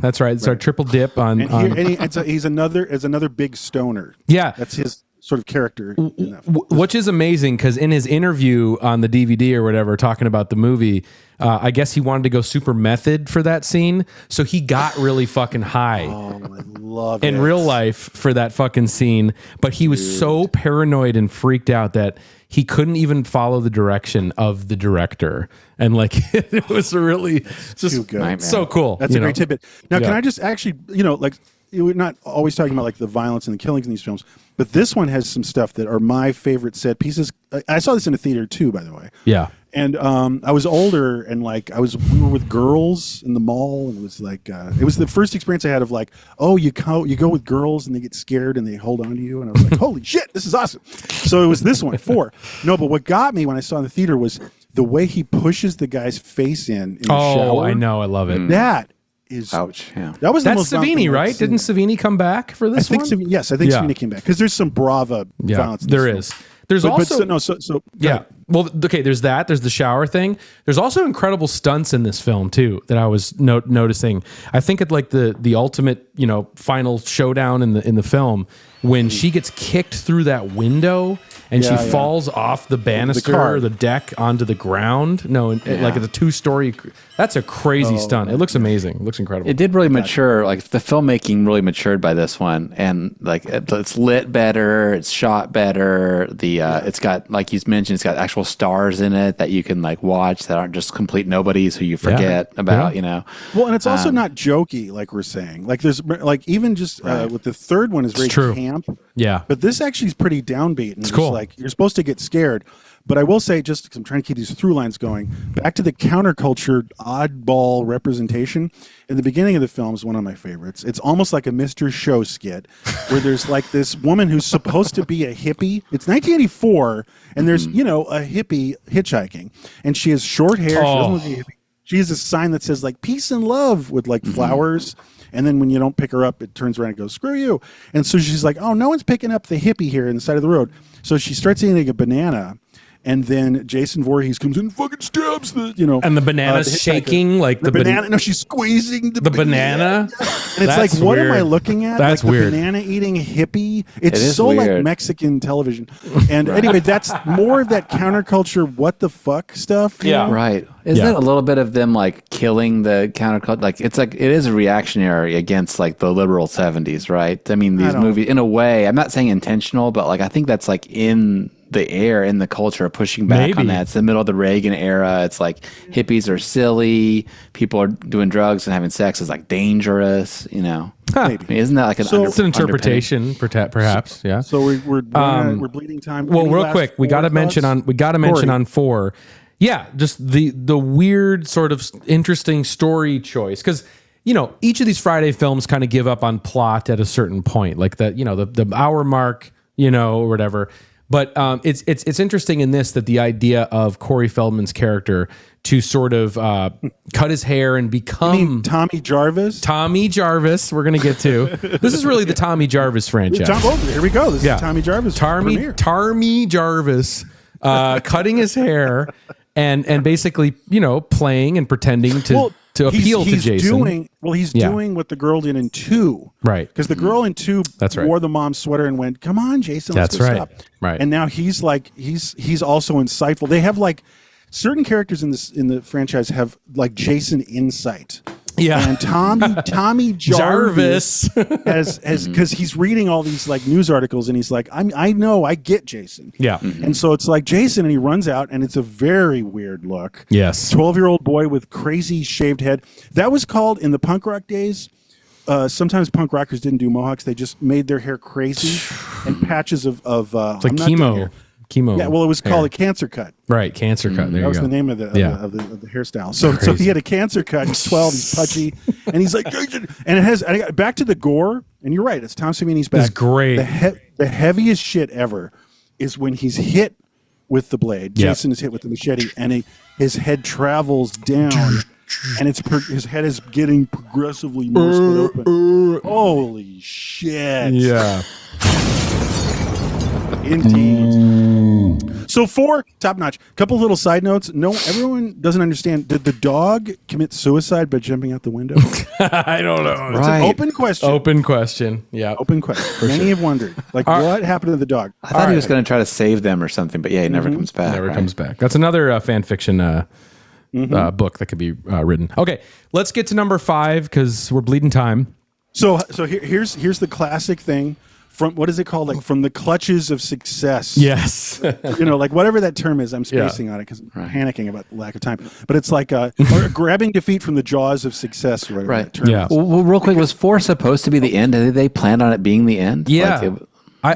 B: That's right. It's our triple dip on.
A: He's another big stoner.
B: Yeah.
A: That's his sort of character.
B: Which is amazing because in his interview on the DVD or whatever, talking about the movie, I guess he wanted to go super method for that scene. So he got really fucking high.
A: Oh, I love it.
B: In real life for that fucking scene. But he was so paranoid and freaked out that he couldn't even follow the direction of the director. And like, it was really just
A: too good.
B: So cool.
A: That's a great tidbit. Now, can I just actually, we're not always talking about like the violence and the killings in these films, but this one has some stuff that are my favorite set pieces. I saw this in a theater too, by the way.
B: Yeah.
A: And I was older, and like we were with girls in the mall, and it was like it was the first experience I had of like, oh, you go with girls, and they get scared and they hold on to you, and I was like, holy shit, this is awesome. So it was this one 4. No, but what got me when I saw it in the theater was the way he pushes the guy's face in the shower.
B: Oh, I know, I love it.
A: That is
D: ouch. Yeah.
A: That was the
B: That's
A: most violent
B: Savini,
A: thing I've
B: right?
A: seen.
B: Didn't Savini come back for this one?
A: Yes, I think Savini came back because there's some brava violence. In this
B: there
A: film.
B: is. There's also
A: yeah.
B: Well, okay. There's that. There's the shower thing. There's also incredible stunts in this film too that I was noticing. I think at like the ultimate final showdown in the film when she gets kicked through that window and she falls off the banister or the deck onto the ground. No, like it's a 2-story. That's a crazy stunt. It looks amazing. It looks incredible.
D: It did really mature. Like the filmmaking really matured by this one, and like it's lit better, it's shot better. It's got, like you mentioned, it's got actual stars in it that you can like watch that aren't just complete nobodies who you forget about.
A: Well, and it's also not jokey, like we're saying. Like there's like even just with the third one is very camp.
B: Yeah,
A: but this actually is pretty downbeat. And
B: it's cool.
A: Like you're supposed to get scared. But I will say, just because I'm trying to keep these through lines going, back to the counterculture oddball representation. In the beginning of the film is one of my favorites. It's almost like a Mr. Show skit where there's like this woman who's supposed to be a hippie. It's 1984, and there's, a hippie hitchhiking. And she has short hair. She doesn't look like a hippie. She has a sign that says like peace and love with like flowers. And then when you don't pick her up, it turns around and goes, screw you. And so she's like, oh, no one's picking up the hippie here in the side of the road. So she starts eating a banana. And then Jason Voorhees comes in and fucking stabs
B: and the banana's shaking like
A: the banana. No, she's squeezing the
B: banana.
A: And it's like, what am I looking at?
B: That's
A: like
B: weird.
A: The banana eating hippie. It's so
D: weird.
A: like Mexican television. And anyway, that's more of that counterculture. What the fuck stuff? You know?
D: Right. Isn't it a little bit of them like killing the counterculture? Like it is a reactionary against like the liberal 70s, right? I mean, these movies in a way, I'm not saying intentional, but like I think that's like in the air, in the culture, pushing back on that. It's the middle of the Reagan era. It's like hippies are silly. People are doing drugs and having sex is like dangerous, you know?
A: Maybe.
D: I mean, isn't that like
B: it's an interpretation, perhaps? Yeah.
A: So we're bleeding time.
B: Well,
A: Any
B: real
A: last
B: quick, we got to mention on 4. Yeah, just the weird sort of interesting story choice, because each of these Friday films kind of give up on plot at a certain point, like the hour mark, or whatever. But it's interesting in this that the idea of Corey Feldman's character to sort of cut his hair and become
A: Tommy Jarvis.
B: Tommy Jarvis, we're gonna get to. This is really the Tommy Jarvis franchise.
A: Here we go. This is Tommy Jarvis.
B: Tommy Jarvis cutting his hair and basically playing and pretending to appeal to Jason.
A: He's doing what the girl did in 2.
B: Right.
A: Because the girl in 2 wore the mom's sweater and went, come on, Jason, let's go stop.
B: Right.
A: And now he's like, he's also insightful. They have like certain characters in the franchise have like Jason insight.
B: Yeah.
A: And Tommy Jarvis has because he's reading all these like news articles and he's like, I know, I get Jason.
B: Yeah.
A: And so it's like Jason, and he runs out, and it's a very weird look.
B: Yes.
A: 12-year-old boy with crazy shaved head. That was called in the punk rock days. Sometimes punk rockers didn't do mohawks; they just made their hair crazy and patches of
B: it's like chemo.
A: Yeah, well, it was called a cancer cut.
B: Right, cancer cut. There
A: that was
B: you go.
A: the name of the hairstyle. So he had a cancer cut. He's 12. He's pudgy, and he's like, and it has. And I got back to the gore. And you're right. It's Tom Savini's back.
B: It's great.
A: The heaviest shit ever is when he's hit with the blade.
B: Yep.
A: Jason is hit with the machete, and his head travels down, and his head is getting progressively more split open. Holy shit!
B: Yeah.
A: Indeed. So 4, top notch. Couple little side notes. No, everyone doesn't understand. Did the dog commit suicide by jumping out the window?
B: I don't know.
A: It's an open question.
B: Open question. Yeah.
A: Open question. Many have wondered, like, what happened to the dog?
D: I thought he was going to try to save them or something, but he never comes back.
B: Never comes back. That's another fan fiction book that could be written. Okay, let's get to number 5 because we're bleeding time.
A: So here's the classic thing. From what is it called? Like from the clutches of success.
B: Yes.
A: Like whatever that term is, I'm spacing on it because I'm panicking about lack of time. But it's like or grabbing defeat from the jaws of success. Or whatever that term is.
D: Well, real quick, was 4 supposed to be the end? Did they plan on it being the end?
B: Yeah. I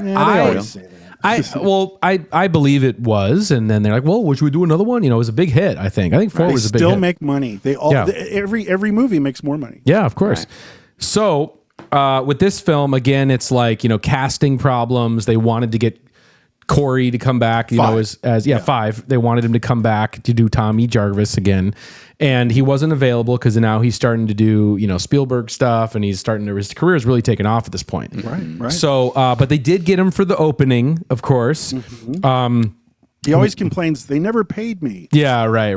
B: believe it was, and then they're like, well, should we do another one? It was a big hit. I think 4 was a big hit.
A: They still make money. They all every movie makes more money.
B: Yeah, of course. Right. So. With this film, again, it's like, casting problems. They wanted to get Corey to come back, as 5. They wanted him to come back to do Tommy Jarvis again. And he wasn't available because now he's starting to do, Spielberg stuff, and his career is really taken off at this point.
A: Right.
B: So, but they did get him for the opening, of course.
A: Mm-hmm. He always complains, they never paid me.
B: Yeah, right.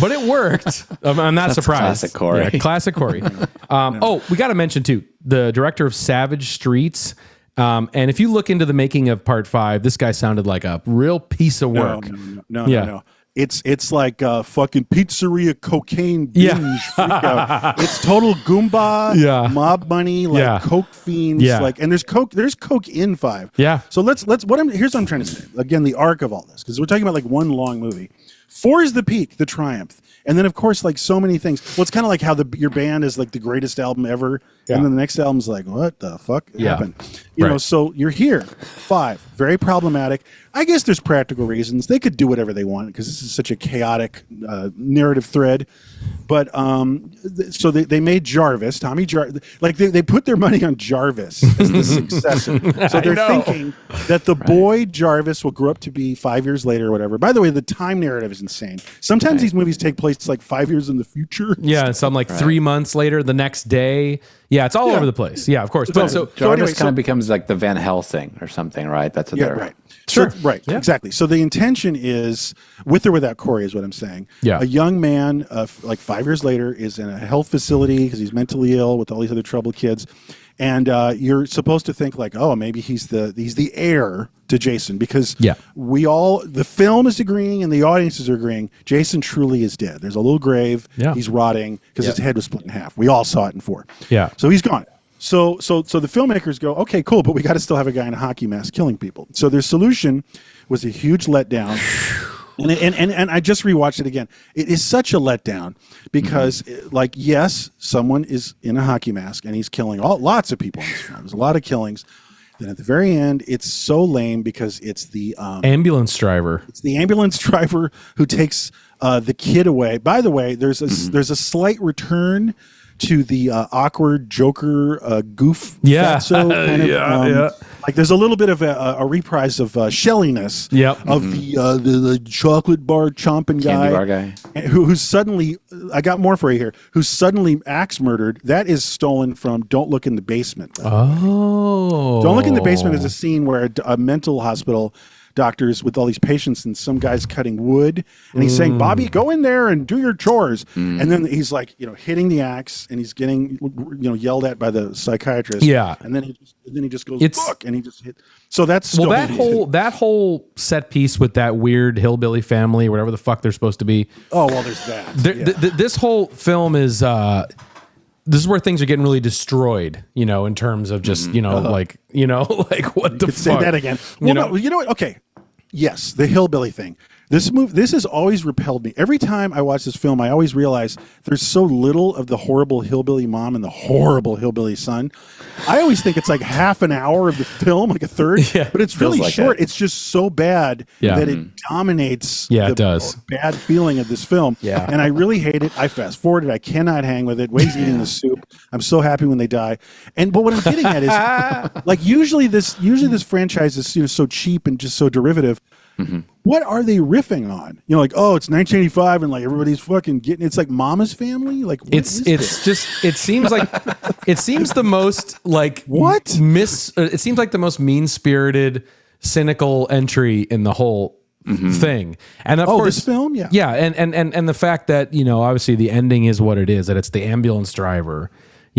B: But it worked. I'm not surprised.
D: Classic Corey.
B: Yeah, classic Corey. We got to mention, too, the director of Savage Streets. And if you look into the making of Part 5, this guy sounded like a real piece of work.
A: No. It's like fucking pizzeria cocaine binge freak out. It's total Goomba, mob money, like coke fiends. Like, and there's coke in 5.
B: Yeah.
A: So here's what I'm trying to say. Again, the arc of all this, because we're talking about like one long movie. 4 is the peak, the triumph. And then, of course, like so many things. Well, it's kind of like how your band is like the greatest album ever. Yeah. And then the next album's like, what the fuck happened? You know, so you're here. 5, very problematic. I guess there's practical reasons. They could do whatever they want because this is such a chaotic narrative thread. But so they made Jarvis, Tommy Jarvis, like they put their money on Jarvis as the successor. So they're thinking that the boy Jarvis will grow up to be 5 years later or whatever. By the way, the time narrative is insane. Sometimes these movies take place like 5 years in the future.
B: Yeah, some like 3 months later, the next day. Yeah, it's all over the place. Yeah, of course. But
D: Jarvis kind of becomes like the Van Helsing or something, right? That's what they're
A: right. Sure. Right. Yeah. Exactly. So the intention is, with or without Corey, is what I'm saying.
B: Yeah.
A: A young man, like 5 years later, is in a health facility because he's mentally ill with all these other troubled kids, and you're supposed to think like, oh, maybe he's the heir to Jason because the film is agreeing and the audiences are agreeing. Jason truly is dead. There's a little grave. Yeah. He's rotting because his head was split in half. We all saw it in 4. Yeah. So he's gone. So the filmmakers go, okay, cool, but we got to still have a guy in a hockey mask killing people. So their solution was a huge letdown. And I just rewatched it again. It is such a letdown because, like, yes, someone is in a hockey mask and he's killing lots of people in this film. There's a lot of killings. Then at the very end, it's so lame because it's the
B: ambulance driver.
A: It's the ambulance driver who takes the kid away. By the way, there's a slight return to the awkward Joker goof fatso kind of like there's a little bit of a reprise of Shelliness of the chocolate bar chomping
D: Candy bar guy
A: who's suddenly I got more for you here who's suddenly axe murdered. That is stolen from Don't Look in the Basement.
B: Oh,
A: Don't Look in the Basement is a scene where a mental hospital doctors with all these patients and some guy's cutting wood and he's saying, Bobby, go in there and do your chores. And then he's like, hitting the axe and he's getting, yelled at by the psychiatrist.
B: Yeah.
A: And then he just goes, look, and he just hit. So that's
B: that whole set piece with that weird hillbilly family, whatever the fuck they're supposed to be.
A: Oh, well, there's that.
B: This whole film is, this is where things are getting really destroyed, in terms of just, like what the fuck?
A: Say that again. Well, you know what? Okay. Yes, the hillbilly thing. This has always repelled me. Every time I watch this film, I always realize there's so little of the horrible hillbilly mom and the horrible hillbilly son. I always think it's like half an hour of the film, like a third, but it's really like short. It's just so bad that it dominates the bad feeling of this film. Yeah. And I really hate it. I fast forwarded. I cannot hang with it. Wade's eating the soup. I'm so happy when they die. But what I'm getting at is like usually this franchise is so cheap and just so derivative. What are they riffing on? Like, oh, it's 1985 and like everybody's fucking getting. It's like Mama's Family. Like, it
B: seems like the most like it seems like the most mean spirited, cynical entry in the whole thing. And of course,
A: this film,
B: and the fact that obviously the ending is what it is. That it's the ambulance driver.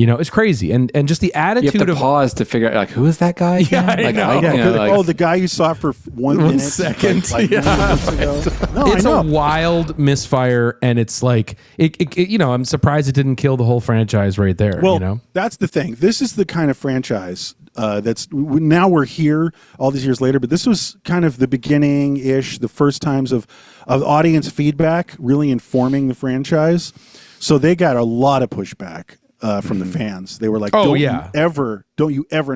B: It's crazy, and just the attitude.
D: You have to pause to figure out, like, who is that guy?
B: Yeah, I know.
A: The guy you saw for 1 minute,
B: second.
A: Like No,
B: it's a wild misfire, and it's like I'm surprised it didn't kill the whole franchise right there.
A: Well, that's the thing. This is the kind of franchise now we're here all these years later, but this was kind of the beginning-ish, the first times of audience feedback really informing the franchise. So they got a lot of pushback. From the fans. They were like, don't you ever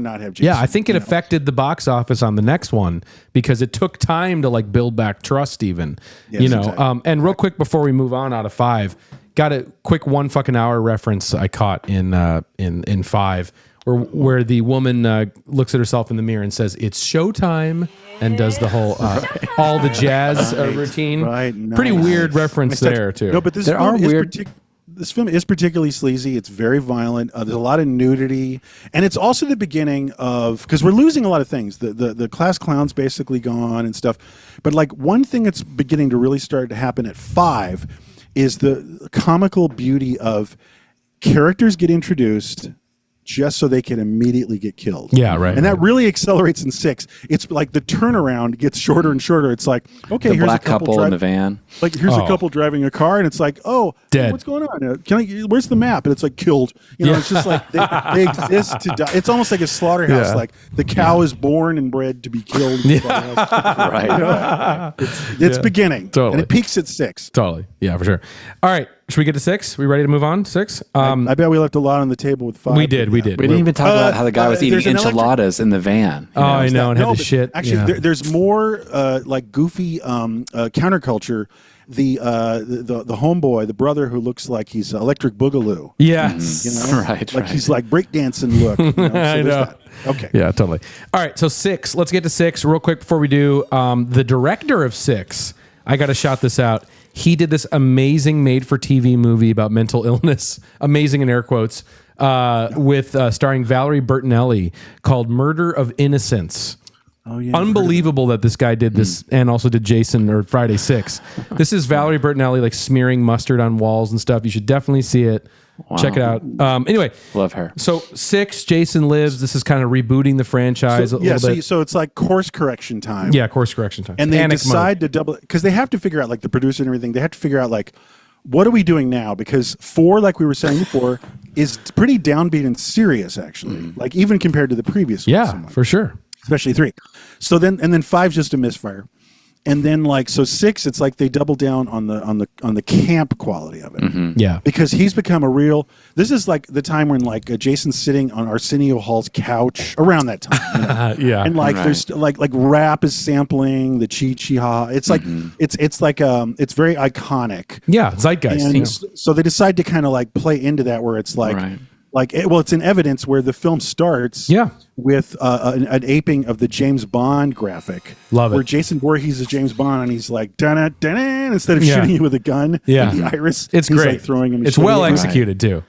A: not have Jason.
B: Yeah, I think it affected the box office on the next one because it took time to like build back trust even. Yes, exactly. And real quick before we move on out of 5, got a quick 1 fucking hour reference I caught in 5 where the woman looks at herself in the mirror and says, "It's showtime," and does the whole all the jazz routine. Right. Nice. Pretty weird reference there too.
A: No, but this film is particularly sleazy. It's very violent. There's a lot of nudity, and it's also the beginning of because we're losing a lot of things. The class clown's basically gone and stuff. But like one thing that's beginning to really start to happen at 5 is the comical beauty of characters get introduced just so they can immediately get killed.
B: Yeah, right.
A: And that really accelerates in 6. It's like the turnaround gets shorter and shorter. It's like, okay,
D: the
A: here's
D: black
A: a couple
D: in the van.
A: Like here's a couple driving a car, and it's like, oh,
B: dead.
A: What's going on? Where's the map? And it's like killed. It's just like they exist to die. It's almost like a slaughterhouse. Yeah. Like the cow is born and bred to be killed.
D: Right.
A: It's beginning.
B: Totally.
A: And it peaks at 6.
B: Totally. Yeah, for sure. All right. should we get to 6? We ready to move on? 6?
A: I bet we left a lot on the table with 5.
B: We did.
D: We didn't even talk about how the guy was eating
A: there's an
D: enchiladas in the van.
B: Oh, I know, and had to
A: but
B: shit.
A: Actually, there's more like goofy counterculture. The homeboy, the brother who looks like he's Electric Boogaloo.
B: Yes.
A: You know?
D: Right.
A: He's like breakdancing look. You know? So
B: I
A: there's
B: know.
A: that. Okay.
B: Yeah, totally. All right, so 6. Let's get to 6 real quick before we do. The director of 6, I got to shout this out. He did this amazing made-for-TV movie about mental illness, amazing in air quotes, with starring Valerie Bertinelli called Murder of Innocence.
A: Oh, yeah.
B: Unbelievable that this guy did this and also did Jason or Friday 6. This is Valerie Bertinelli like smearing mustard on walls and stuff. You should definitely see it. Wow. Check it out. Anyway,
D: love her.
B: So 6, Jason Lives. This is kind of rebooting the franchise a little bit.
A: So it's like course correction time.
B: Yeah, course correction time.
A: And they decide to double because they have to figure out, like the producer and everything. They have to figure out like, what are we doing now? Because 4, like we were saying before, is pretty downbeat and serious actually. Like even compared to the previous.
B: Yeah,
A: one,
B: for sure.
A: Especially 3. So then 5's just a misfire. And then 6, it's like they double down on the camp quality of it.
B: Yeah,
A: because he's become a real. This is like the time when Jason's sitting on Arsenio Hall's couch around that time. You know?
B: Yeah,
A: and there's like rap is sampling the chi ha. It's like it's like it's very iconic.
B: Yeah, zeitgeist.
A: And so they decide to kind of like play into that where it's like.
D: Right.
A: It's in evidence where the film starts with an aping of the James Bond graphic.
B: Love it.
A: Where Jason Voorhees is James Bond and he's like, dun dun instead of shooting you with a gun.
B: Yeah.
A: The iris.
B: It's
A: he's
B: great.
A: like throwing him.
B: It's well executed too.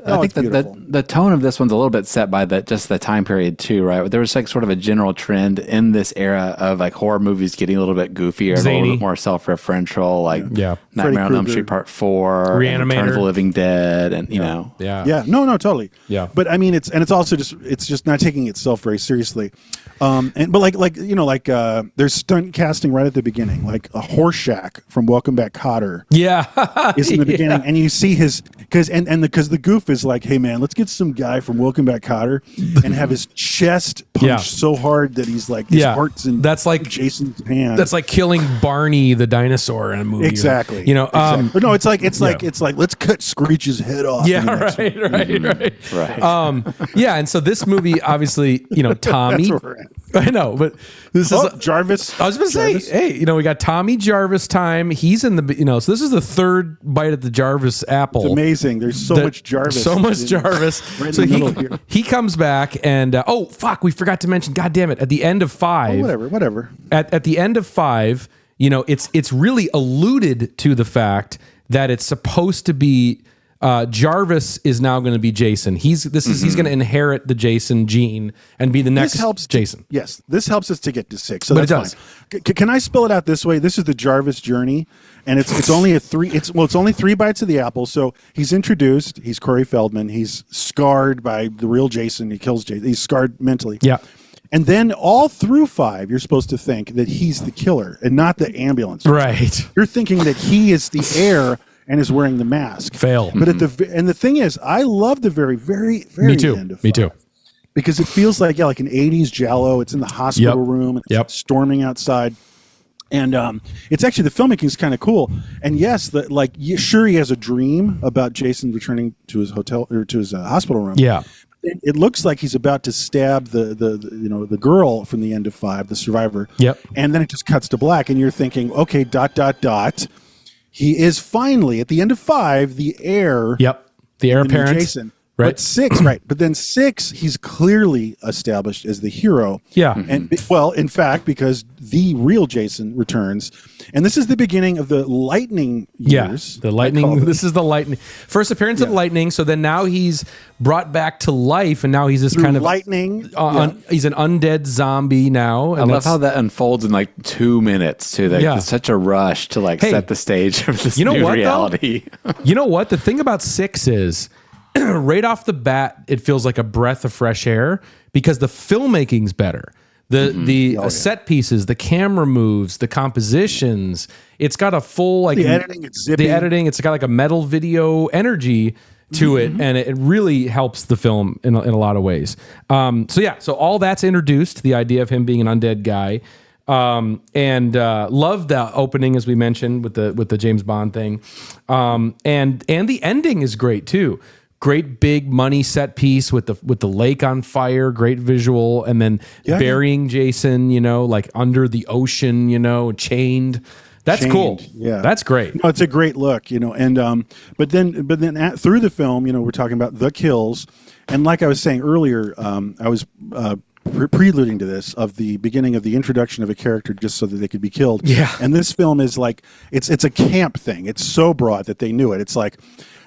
D: I think that the tone of this one's a little bit set by just the time period too, right? There was like sort of a general trend in this era of like horror movies getting a little bit goofier, a little bit more self-referential, like Nightmare on Elm Street Part 4,
B: Reanimator,
D: Return of the Living Dead, and you know,
A: no, totally, But I mean, it's also just not taking itself very seriously, but there's stunt casting right at the beginning, like a Horseshack from Welcome Back, Kotter, is in the beginning, and you see his because the goof is like, hey man, let's get some guy from Welcome Back, Kotter, and have his chest punched so hard that he's like his heart's in Jason's hand.
B: That's like killing Barney the dinosaur in a movie.
A: Exactly.
B: You know,
A: but no, it's like let's cut Screech's head off.
B: Yeah, right. Yeah, and so this movie, obviously, Tommy. I know, but this is
A: Jarvis.
B: I was going to say, hey, we got Tommy Jarvis time. He's in the, so this is the third bite at the Jarvis apple.
A: It's amazing. There's so much Jarvis.
B: So much Jarvis.
A: Right
B: so
A: in the middle
B: he comes back and, we forgot to mention, God damn it, at the end of 5.
A: Whatever.
B: At the end of 5, it's really alluded to the fact that it's supposed to be Jarvis is now going to be Jason. He's going to inherit the Jason gene and be the next Jason.
A: Yes, this helps us to get to 6. So
B: but
A: that's fine. Can I spell it out this way? This is the Jarvis journey, and it's only it's only 3 bites of the apple. So he's introduced. He's Corey Feldman. He's scarred by the real Jason. He kills Jason. He's scarred mentally.
B: Yeah.
A: And then all through 5, you're supposed to think that he's the killer and not the ambulance.
B: Right.
A: You're thinking that he is the heir and is wearing the mask.
B: Fail.
A: But the thing is, I love the very, very, very end of 5.
B: Me too.
A: Because it feels like an 80s Giallo. It's in the hospital room. It's storming outside. And it's actually, the filmmaking is kind of cool. And yes, sure, he has a dream about Jason returning to his hotel or to his hospital room.
B: Yeah.
A: It looks like he's about to stab the girl from the end of 5, the survivor.
B: Yep.
A: And then it just cuts to black, and you're thinking, okay, ... He is finally at the end of 5 the heir.
B: Yep. The heir apparent.
A: Jason.
B: Right.
A: But 6, right. But then 6, he's clearly established as the hero.
B: Yeah.
A: And in fact, because the real Jason returns, and this is the beginning of the Lightning years.
B: Yeah. The Lightning. This is the Lightning. First appearance of Lightning. So then now he's brought back to life, and now he's this kind of
A: Lightning.
B: He's an undead zombie now.
D: And I love how that unfolds in 2 minutes too. It's such a rush to set the stage for this new reality.
B: You know what? The thing about 6 is, right off the bat, it feels like a breath of fresh air because the filmmaking's better. The set pieces, the camera moves, the compositions. It's got a full
A: the editing. It's zippy.
B: The editing. It's got a metal video energy to it, and it really helps the film in a lot of ways. So all that's introduced. The idea of him being an undead guy. And love the opening, as we mentioned, with the James Bond thing. And the ending is great too. Great big money set piece with the lake on fire, great visual, and then burying Jason, like under the ocean, chained. That's cool.
A: Yeah,
B: that's great.
A: No, it's a great look, and but then through the film, we're talking about the kills, and like I was saying earlier, I was preluding to this of the beginning of the introduction of a character just so that they could be killed.
B: Yeah,
A: and this film is like it's a camp thing. It's so broad that they knew it. It's like.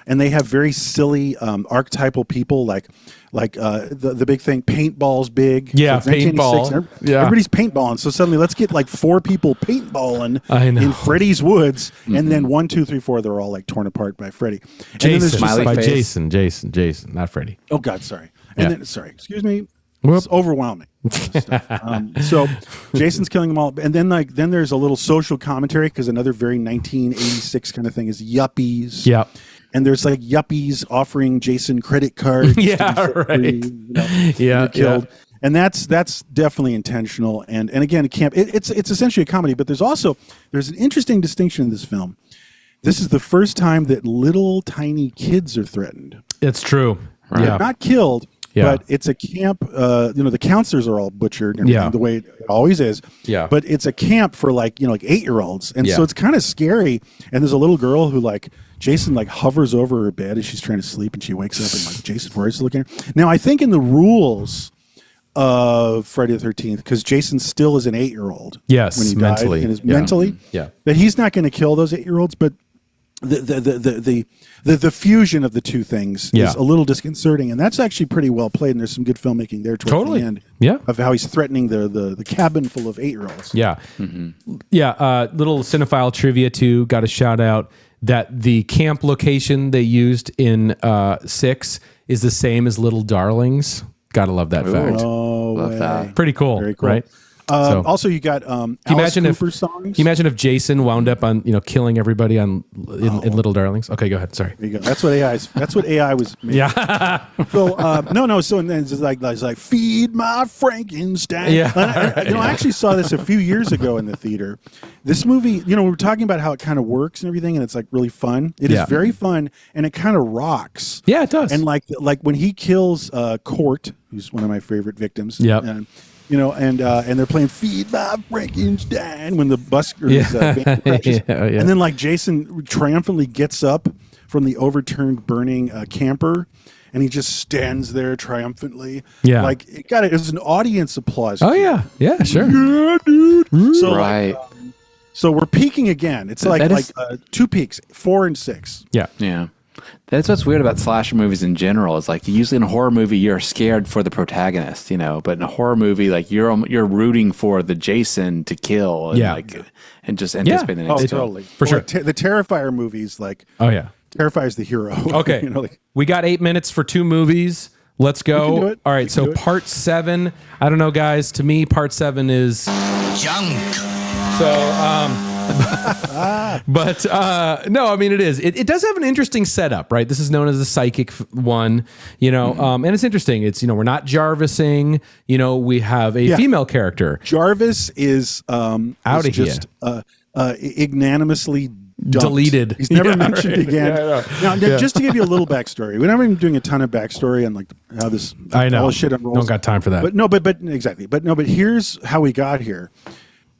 A: And they have very silly archetypal people like the big thing, paintball's big.
B: Yeah,
A: so
B: paintball.
A: Everybody's paintballing. So suddenly let's get like 4 people paintballing in Freddy's woods. And then 1, 2, 3, 4, they're all like torn apart by Freddy.
B: Jason, Jason, not Freddy.
A: Oh, God, sorry. And then, sorry, excuse me. It's overwhelming. So Jason's killing them all. And then there's a little social commentary because another very 1986 kind of thing is yuppies.
B: Yeah.
A: And there's like yuppies offering Jason credit cards.
B: Right.
A: Killed. And that's definitely intentional. And again, it's essentially a comedy, but there's an interesting distinction in this film. This is the first time that little tiny kids are threatened.
B: It's true.
A: Right.
B: Yeah.
A: They're not killed. Yeah. But it's a camp, the counselors are all butchered and the way it always is.
B: Yeah.
A: But it's a camp for like 8-year-olds. And so it's kind of scary. And there's a little girl who Jason hovers over her bed as she's trying to sleep and she wakes up and Jason Voorhees is looking at her. Now, I think in the rules of Friday the 13th, because Jason still is an 8-year-old.
B: Yes,
A: when he
B: mentally.
A: died, and is mentally.
B: Yeah.
A: That he's not going to kill those 8-year-olds, but the fusion of the two things is a little disconcerting, and that's actually pretty well played. And there's some good filmmaking there towards the end, of how he's threatening the cabin full of 8-year-olds.
B: Yeah, little cinephile trivia too. Got a shout out that the camp location they used in 6 is the same as Little Darlings. Gotta love that fact.
A: Oh,
D: love that.
B: Pretty cool.
A: Very cool.
B: Right?
A: Also, you got Alice Cooper songs.
B: Can you imagine if Jason wound up on killing everybody in Little Darlings? Okay, go ahead. Sorry.
A: There you go. That's what AI was. Making.
B: Yeah.
A: So no. So and then it's like feed my Frankenstein.
B: Yeah.
A: I actually saw this a few years ago in the theater. This movie, we were talking about how it kind of works and everything, and it's like really fun. It is very fun, and it kind of rocks.
B: Yeah, it does.
A: And like when he kills Court, who's one of my favorite victims.
B: Yep.
A: And they're playing "Feed My Frankenstein" when the bus van crashes, and then Jason triumphantly gets up from the overturned, burning camper, and he just stands there triumphantly. Yeah, it was an audience applause.
B: Oh yeah, sure.
A: Yeah, dude. So
D: right.
A: So we're peaking again. It's two peaks, 4 and 6.
D: Yeah. That's what's weird about slasher movies in general. Is usually in a horror movie you're scared for the protagonist, but in a horror movie you're rooting for the Jason to kill and and just anticipating the next
A: totally
B: for sure.
A: The Terrifier movies Terrifier's the hero.
B: Okay, we got 8 minutes for 2 movies. Let's go. All right, so part 7. I don't know, guys. To me, part 7 is
C: junk.
B: So. But no, I mean it is. It does have an interesting setup, right? This is known as the psychic one, and it's interesting. It's we're not Jarvising. We have a female character.
A: Jarvis is out
B: of here.
A: Ignominiously dumped.
B: Deleted.
A: He's never mentioned again. Now, just to give you a little backstory, we're not even doing a ton of backstory on how this all this shit unrolls.
B: Don't got time for that.
A: But exactly. But here's how we got here.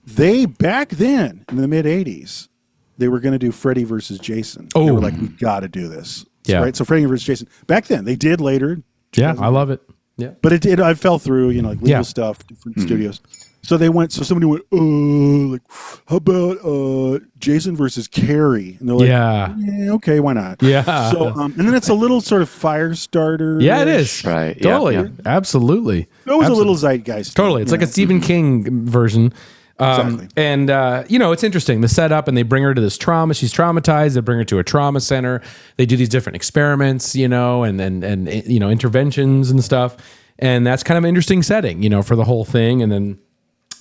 A: They back then in the mid 80s, they were going to do Freddy versus Jason. They were like, we got to do this. Right. So Freddy versus Jason. Back then, they did later.
B: Yeah, I love it. Yeah.
A: But I fell through, legal stuff, different studios. So they went. So somebody went, how about Jason versus Carrie? And they're like, yeah, okay, why not?
B: Yeah.
A: So and then it's a little sort of fire starter.
B: Yeah, it is.
D: Right.
B: Totally.
D: Yeah.
A: It
B: Absolutely.
A: was a little zeitgeist.
B: Totally. It's like a Stephen King version.
A: Exactly.
B: And it's interesting, the setup, and they bring her to this trauma. She's traumatized. They bring her to a trauma center. They do these different experiments, and interventions and stuff. And that's kind of an interesting setting, for the whole thing. And then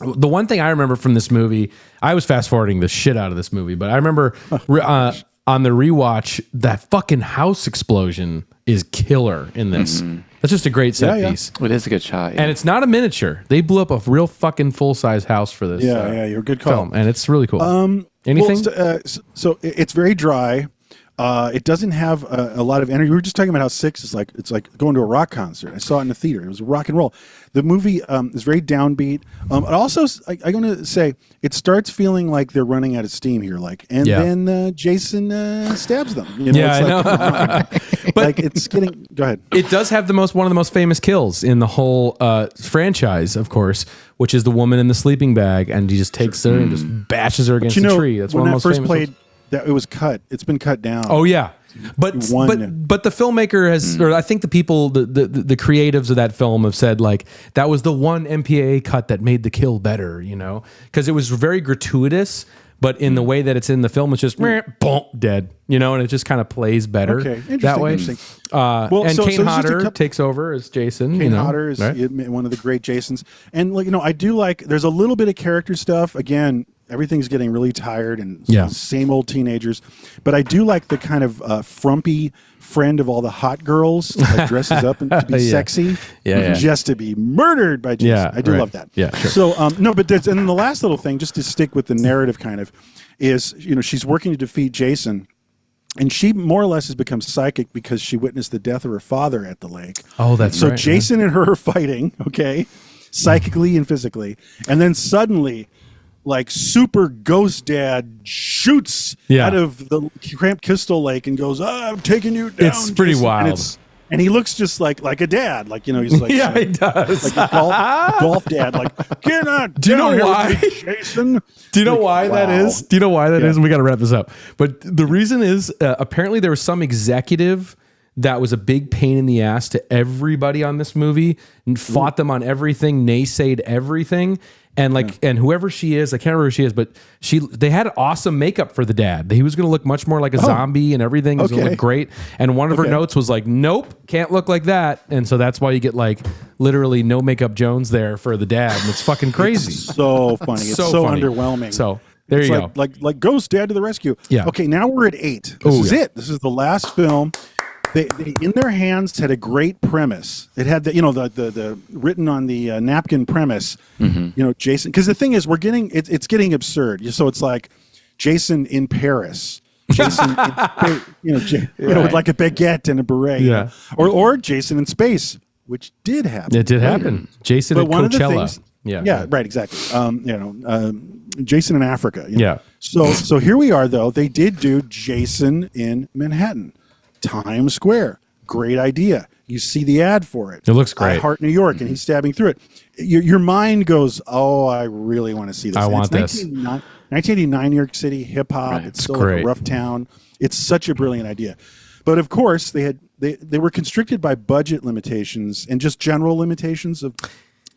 B: the one thing I remember from this movie, I was fast forwarding the shit out of this movie, but I remember on the rewatch, that fucking house explosion is killer in this. That's just a great set
A: Yeah.
B: piece.
D: It is a good shot. Yeah.
B: And it's not a miniature. They blew up a real fucking full-size house for this
A: You're a good call.
B: film, and it's really cool. Anything?
A: Well, so it's very dry. It doesn't have a lot of energy. We were just talking about how Six is like, it's like going to a rock concert. I saw it in the theater. It was rock and roll. The movie is very downbeat. It also, I'm going to say, it starts feeling like they're running out of steam here. Then Jason stabs them. You know,
B: Yeah,
A: it's
B: I
A: like,
B: know.
A: come on.
B: But-
A: like it's getting. Go ahead.
B: It does have one of the most famous kills in the whole franchise, of course, which is the woman in the sleeping bag, and he just takes her and just bashes her against a tree. That's
A: when
B: one of the
A: that
B: most
A: first
B: famous
A: played,
B: ones.
A: that it was cut. It's been cut down.
B: Oh yeah, but
A: One.
B: but the filmmaker has, or I think the people, the creatives of that film have said like that was the one MPAA cut that made the kill better, you know, because it was very gratuitous. But in the way that it's in the film, it's just boom, dead, you know, and it just kind of plays better that way.
A: Interesting.
B: And
A: so
B: Kane
A: this is just a
B: Hodder
A: couple-
B: takes over as Jason.
A: Kane
B: you know,
A: Hodder is
B: right?
A: one of the great Jasons. And like, you know, I do like, there's a little bit of character stuff. Again, everything's getting really tired and same old teenagers. But I do like the kind of frumpy friend of all the hot girls that dresses up and to be sexy, just to be murdered by Jason.
B: Yeah,
A: I do
B: right.
A: love that.
B: Yeah, sure.
A: So no, but there's, and then the last little thing, just to stick with the narrative, kind of, is, you know, she's working to defeat Jason. And she more or less has become psychic because she witnessed the death of her father at the lake.
B: Oh, that's
A: so
B: right.
A: Jason and her are fighting, okay, psychically and physically, and then suddenly, like super ghost dad shoots out of the cramped crystal lake and goes, "I'm taking you down."
B: It's pretty
A: Jason."
B: wild.
A: And he looks just like a dad, like, you know, he's like,
B: Yeah, he does.
A: like a golf dad, like, get on.
B: Do you know
A: down here
B: why?
A: with me, Jason?
B: Do you know
A: Like,
B: why that
A: wow.
B: is? Do you know why that is? And we got to wrap this up. But the reason is apparently there was some executive that was a big pain in the ass to everybody on this movie and fought them on everything, naysayed everything. And like, and whoever she is, I can't remember who she is, but they had awesome makeup for the dad. He was going to look much more like a zombie and everything. He was going to look great. And one of her notes was like, nope, can't look like that. And so that's why you get like literally no makeup Jones there for the dad. And it's fucking crazy.
A: So funny. It's so
B: funny.
A: underwhelming.
B: So there
A: It's
B: you
A: like,
B: go.
A: Like Ghost Dad to the rescue.
B: Yeah.
A: Okay, now we're at 8. This is it. This is the last film. They in their hands had a great premise. It had the written on the napkin premise. You know, Jason. Because the thing is, we're getting it's getting absurd. So it's like Jason in Paris. Jason, with like a baguette and a beret.
B: Yeah.
A: You know? Or Jason in space, which did happen.
B: It did happen. Jason at
A: But one of the
B: Coachella.
A: things,
B: Yeah.
A: right, exactly. Jason in Africa. You know?
B: Yeah.
A: So here we are, though. They did do Jason in Manhattan, Times Square. Great idea. You see the ad for it.
B: It looks great.
A: I Heart New York, and he's stabbing through it. Your mind goes, "Oh, I really want to see this."
B: I
A: And
B: want
A: it's
B: this.
A: 1989 New York City hip hop.
D: Right.
A: It's
B: It's
A: still
B: great.
A: like a rough town. It's such a brilliant idea, but of course they were constricted by budget limitations and just general limitations of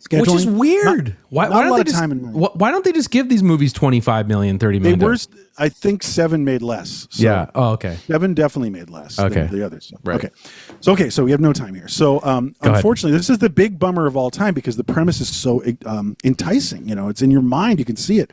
A: scheduling.
B: Which is weird. Why
A: Not a
B: don't
A: lot
B: they
A: of
B: just
A: time and money.
B: why don't they just give these movies 25 million, 30
A: They
B: million?
A: were, I think 7 made less. So
B: Yeah. Oh, okay.
A: 7 definitely made less
B: Okay.
A: than the others. So,
B: Right.
A: Okay. So we have no time here. So
B: ahead.
A: unfortunately, this is the big bummer of all time because the premise is so enticing. You know, it's in your mind. You can see it.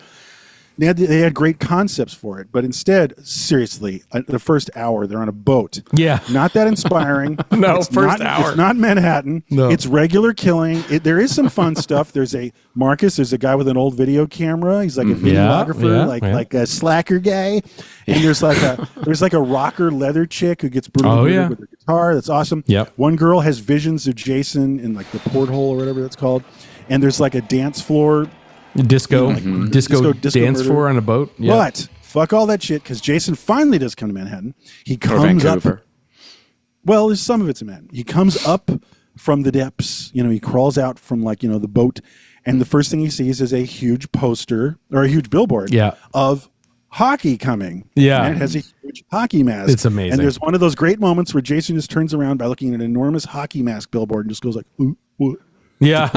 A: They had great concepts for it, but instead, seriously, the first hour they're on a boat.
B: Yeah.
A: Not that inspiring.
B: No,
A: It's
B: first
A: not,
B: hour.
A: It's not Manhattan.
B: No.
A: It's regular killing. There is some fun stuff. There's a guy with an old video camera. He's like a videographer, like a slacker guy. And there's like a rocker leather chick who gets brutally murdered with her guitar. That's awesome.
B: Yep.
A: One girl has visions of Jason in like the porthole or whatever that's called. And there's like a dance floor.
B: Disco
A: Disco
B: dance
A: murder.
B: floor on a boat. Yeah.
A: But fuck all that shit because Jason finally does come to Manhattan. He
D: Or
A: comes up.
D: Vancouver.
A: Well, there's some of it's in Manhattan. He comes up from the depths. You know, he crawls out from the boat, and the first thing he sees is a huge poster or a huge billboard of hockey coming.
B: Yeah.
A: And it has a huge hockey mask.
B: It's amazing.
A: And there's one of those great moments where Jason just turns around by looking at an enormous hockey mask billboard and just goes like, ooh, what?
B: Yeah.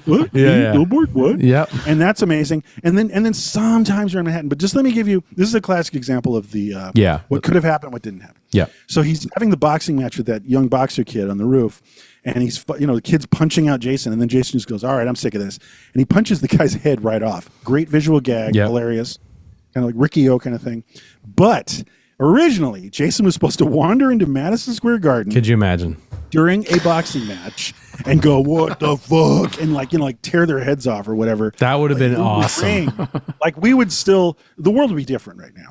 A: What?
B: Yeah.
A: Billboard? What?
B: Yep.
A: And that's amazing. And then sometimes you're in Manhattan. But just let me give you, this is a classic example of the what could have happened, what didn't happen.
B: Yeah.
A: So he's having the boxing match with that young boxer kid on the roof, and he's the kid's punching out Jason, and then Jason just goes, "All right, I'm sick of this," and he punches the guy's head right off. Great visual gag, hilarious, kind of like Ricky O kind of thing. But originally Jason was supposed to wander into Madison Square Garden
B: Could you imagine?
A: during a boxing match and go, "What the fuck?" and like tear their heads off or whatever.
B: That would have been awesome.
A: Like we would still, the world would be different right now.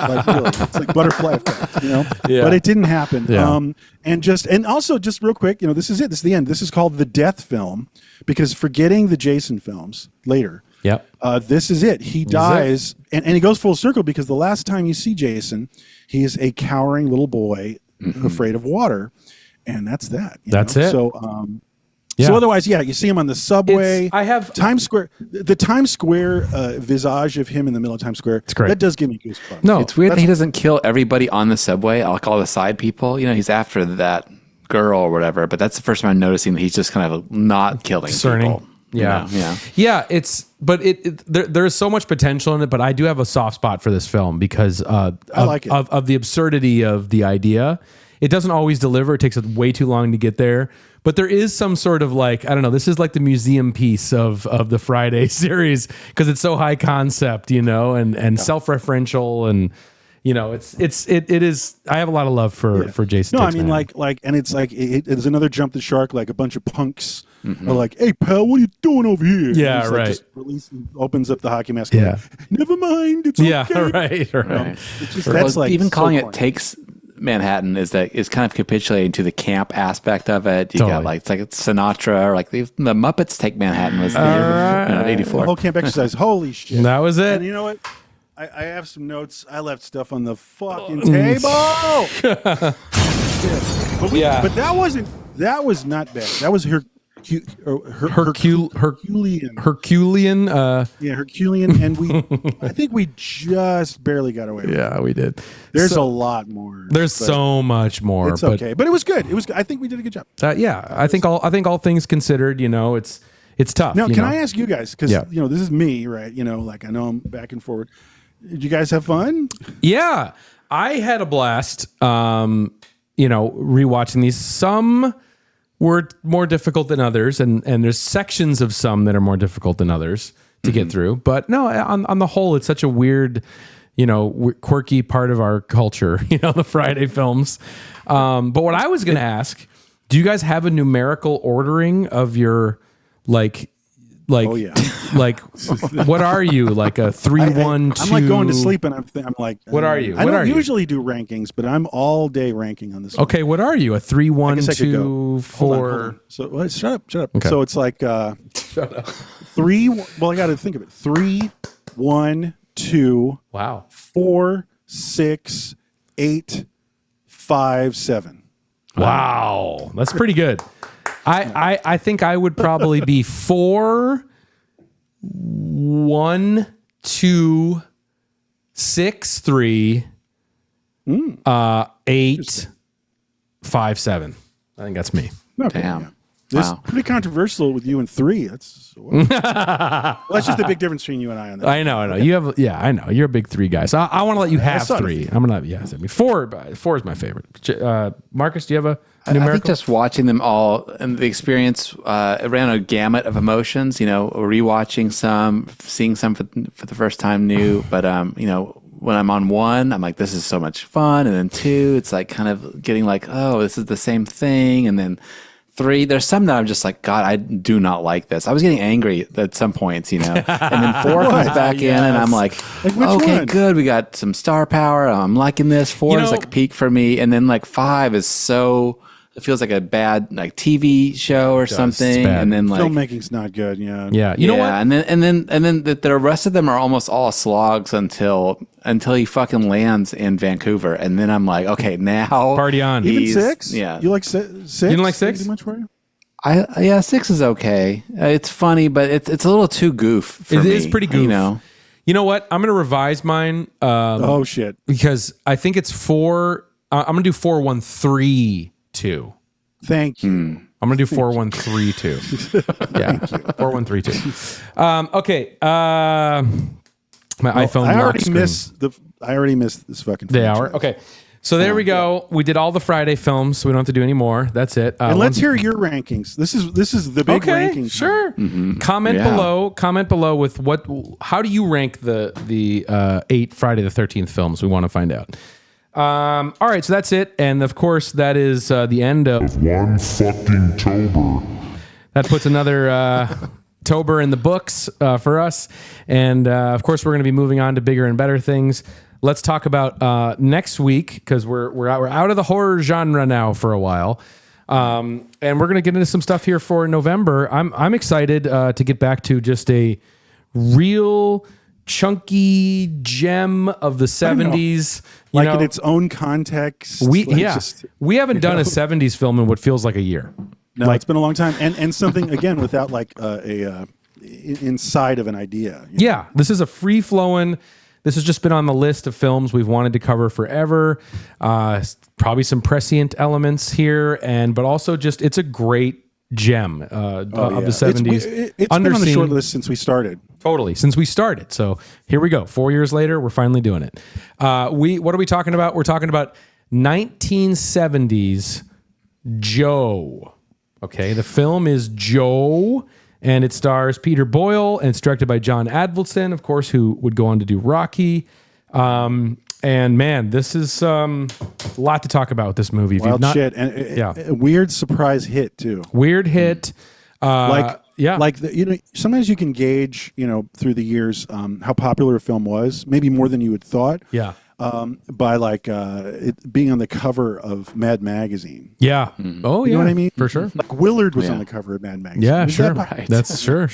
A: Like, really, it's like butterfly effect,
B: Yeah.
A: But it didn't happen.
B: Yeah.
A: And also just real quick, this is it. This is the end. This is called the death film because forgetting the Jason films later.
B: Yep.
A: This is it. He dies, and he goes full circle because the last time you see Jason, he is a cowering little boy afraid of water, and that's that.
B: That's it.
A: So, so otherwise, you see him on the subway.
B: I have
A: Times Square. The Times Square visage of him in the middle of Times Square. It's
B: great.
A: That does give me goosebumps.
B: No,
D: It's weird that he doesn't kill everybody on the subway, like all the side people. He's after that girl or whatever, but that's the first time I'm noticing that he's just kind of not killing people.
B: Yeah.
D: Yeah.
B: There's so much potential in it, but I do have a soft spot for this film because
A: I like it.
B: of the absurdity of the idea. It doesn't always deliver. It takes way too long to get there. But there is some sort of I don't know, this is like the museum piece of the Friday series because it's so high concept, and self-referential and it is. I have a lot of love for Jason.
A: No,
B: Takes
A: I mean
B: Manhattan.
A: and it's it's another jump the shark, like a bunch of punks are like, "Hey pal, what are you doing over here?"
B: Yeah,
A: and
B: right.
A: Just opens up the hockey mask.
B: Yeah.
A: Like, never mind. It's
B: Yeah,
A: okay.
B: right.
A: It's just, that's like
D: even
A: so
D: calling it
A: corny.
D: Takes Manhattan is kind of capitulating to the camp aspect of it. You got
B: Totally.
D: it's Sinatra or like the Muppets Take Manhattan was the year before,
A: The
D: 84.
A: whole camp exercise. Holy shit!
B: That was it.
A: And you know what? I have some notes. I left stuff on the fucking table. But that was not bad. That was Herculean.
B: Herculean.
A: Yeah, Herculean, and I think we just barely got away with it.
B: Yeah, we did.
A: There's a lot more.
B: There's so much more.
A: It's okay, but it was good. It was. I think we did a good job.
B: I think all things considered, it's tough.
A: Now, can I ask you guys? Because
B: Yeah.
A: this is me, right? Like I know I'm back and forward. Did you guys have fun?
B: Yeah, I had a blast. Rewatching these. Some were more difficult than others, and there's sections of some that are more difficult than others to get through. But no, on the whole, it's such a weird, quirky part of our culture. The Friday films. But what I was going to ask, do you guys have a numerical ordering of your
A: Oh yeah.
B: What are you, like a 3, 1, 2?
A: I'm like going to sleep and I'm like,
B: What are you?
A: I
B: What
A: don't
B: are you?
A: usually do rankings, but I'm all day ranking on this. one.
B: Okay, what are you? A 3, 1,
A: guess I could
B: 2,
A: go.
B: 4.
A: Hold on. So shut up.
B: Okay.
A: So it's like 3. Well, I got to think of it. 3, 1, 2,
B: Wow.
A: 4, 6, 8, 5, 7.
B: Wow. That's pretty good. I think I would probably be 4, 1, 2, 6, 3, 8, 5, 7. I think that's me.
A: Okay,
D: Damn.
A: yeah. This is
D: Wow.
A: pretty controversial with you and 3. That's that's just the big difference between you and I on that.
B: I know. You have, I know. You're a big 3 guy. So I want to let you have
A: sort of
B: 3. I'm gonna, I mean, 4 is my favorite. Marcus, do you have a numerical?
D: I think just watching them all and the experience, it ran a gamut of emotions, rewatching some, seeing some for the first time new, but, when I'm on 1, I'm like, this is so much fun. And then 2, it's like kind of getting like, oh, this is the same thing. And then 3, there's some that I'm just like, God, I do not like this. I was getting angry at some points, And then 4 comes back in and I'm like
A: which
D: okay,
A: one?
D: good. We got some star power. I'm liking this. 4 is like a peak for me. And then like 5 is so, it feels like a bad like TV show or something.
B: bad.
D: And then like
A: Filmmaking's not good. Yeah.
B: Yeah. You know what?
D: and then the rest of them are almost all slogs until he fucking lands in Vancouver, and then I'm like, okay, now
B: Party on.
A: Even
D: he's-
A: 6?
D: yeah.
A: You like 6?
B: You don't like 6?
A: Too much for you?
D: Yeah, 6 is okay. It's funny, but it's a little too goof. For
B: It
D: me,
B: is pretty goof. You know what? I'm going to revise mine
A: Oh shit.
B: because I think it's 4. I'm going to do 4, 1, 3, 2.
A: Thank you.
B: I'm gonna do 4, 1, 3, 2. Yeah, 4, 1, 3, 2. Okay. My iPhone.
A: I
B: lock
A: already
B: screen.
A: missed I already missed this fucking
B: the hour.
A: franchise.
B: Okay. So there we go. We did all the Friday films, so we don't have to do any more. That's it.
A: And let's hear your rankings. This is the big ranking.
B: Sure. Comment below. Comment below with how do you rank the 8 Friday the 13th films? We want to find out. All right, so that's it, and of course that is the end of
E: One fucking Tober.
B: That puts another Tober in the books for us, and of course we're going to be moving on to bigger and better things. Let's talk about next week, because we're out of the horror genre now for a while, and we're going to get into some stuff here for November. I'm excited to get back to just a real chunky gem of the 70s,
A: like in its own context.
B: We haven't done a 70s film in what feels like a year.
A: No, it's been a long time, and something again without like inside of an idea.
B: Yeah, this is a free flowing. This has just been on the list of films we've wanted to cover forever. Probably some prescient elements here, but also just it's a great gem of the 70s.
A: It's been on the short list since we started.
B: Totally, since we started. So here we go. 4 years later, we're finally doing it. What are we talking about? We're talking about 1970s Joe. Okay, the film is Joe, and it stars Peter Boyle, and it's directed by John Avildsen, of course, who would go on to do Rocky. And man, this is a lot to talk about with this movie.
A: Wild shit, and a weird surprise hit too.
B: Weird hit, sometimes
A: you can gauge, through the years, how popular a film was, maybe more than you had thought.
B: Yeah.
A: By it being on the cover of Mad Magazine.
B: Yeah. Oh, yeah.
A: You know what I mean?
B: For sure.
A: Like Willard was on the cover of Mad Magazine.
B: Yeah, sure. That's sure.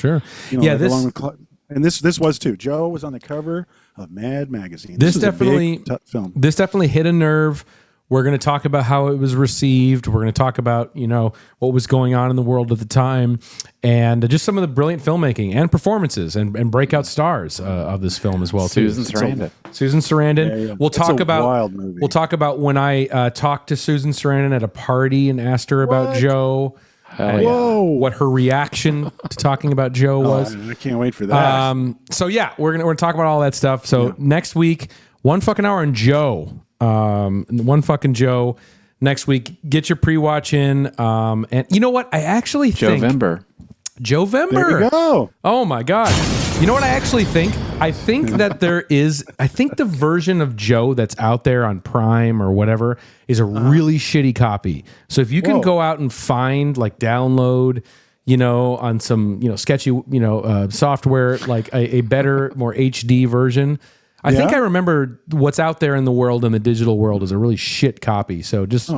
A: And this was too. Joe was on the cover of Mad Magazine.
B: This definitely
A: film.
B: This definitely hit a nerve. We're going to talk about how it was received. We're going to talk about, what was going on in the world at the time, and just some of the brilliant filmmaking and performances and breakout stars of this film as well too. Susan Sarandon.
A: Yeah.
B: We'll talk about
A: wild movie.
B: We'll talk about when I talked to Susan Sarandon at a party and asked her about Joe. What her reaction to talking about Joe was.
A: I can't wait for that.
B: We're gonna talk about all that stuff. So next week, 1 fucking hour on Joe. One fucking Joe next week. Get your pre-watch in. And you know what? I actually think Jovember.
A: There you go.
B: Oh my God. You know what I actually think? I think that the version of Joe that's out there on Prime or whatever is a really shitty copy. So if you can go out and find, download, on some, sketchy, software, like a better, more HD version. I think I remember what's out there in the world, in the digital world, is a really shit copy. So just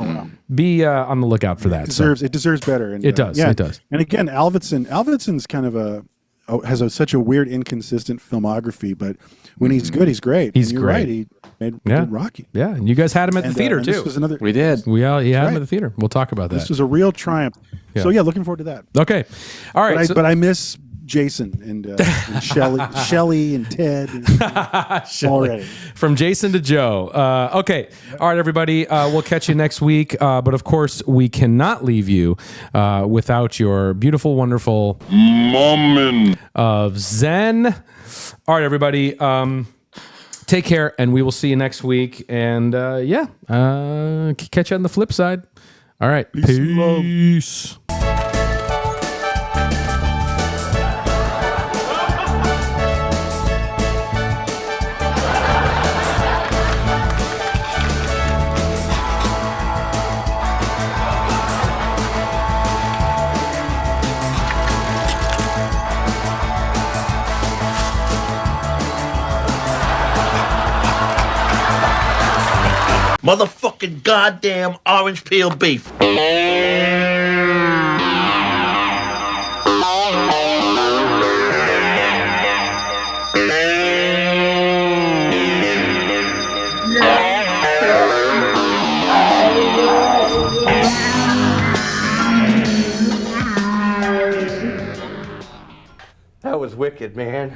B: be on the lookout for that.
A: It deserves better. And,
B: it does. It does.
A: And again, Avildsen's kind of has such a weird, inconsistent filmography, but when he's good, he's great.
B: He's
A: great.
B: Right,
A: he did Rocky.
B: Yeah, and you guys had him at the theater too.
D: We did.
B: He had him at the theater. We'll talk about that.
A: This was a real triumph.
B: Yeah.
A: So looking forward to that.
B: Okay, all right.
A: But I miss Jason and Shelly and Ted already.
B: From Jason to Joe. Okay. All right, everybody. We'll catch you next week. But of course, we cannot leave you without your beautiful, wonderful Moment of Zen. All right, everybody. Take care, and we will see you next week. And catch you on the flip side. All right. Peace.
C: Motherfucking goddamn orange peel beef.
F: That was wicked, man.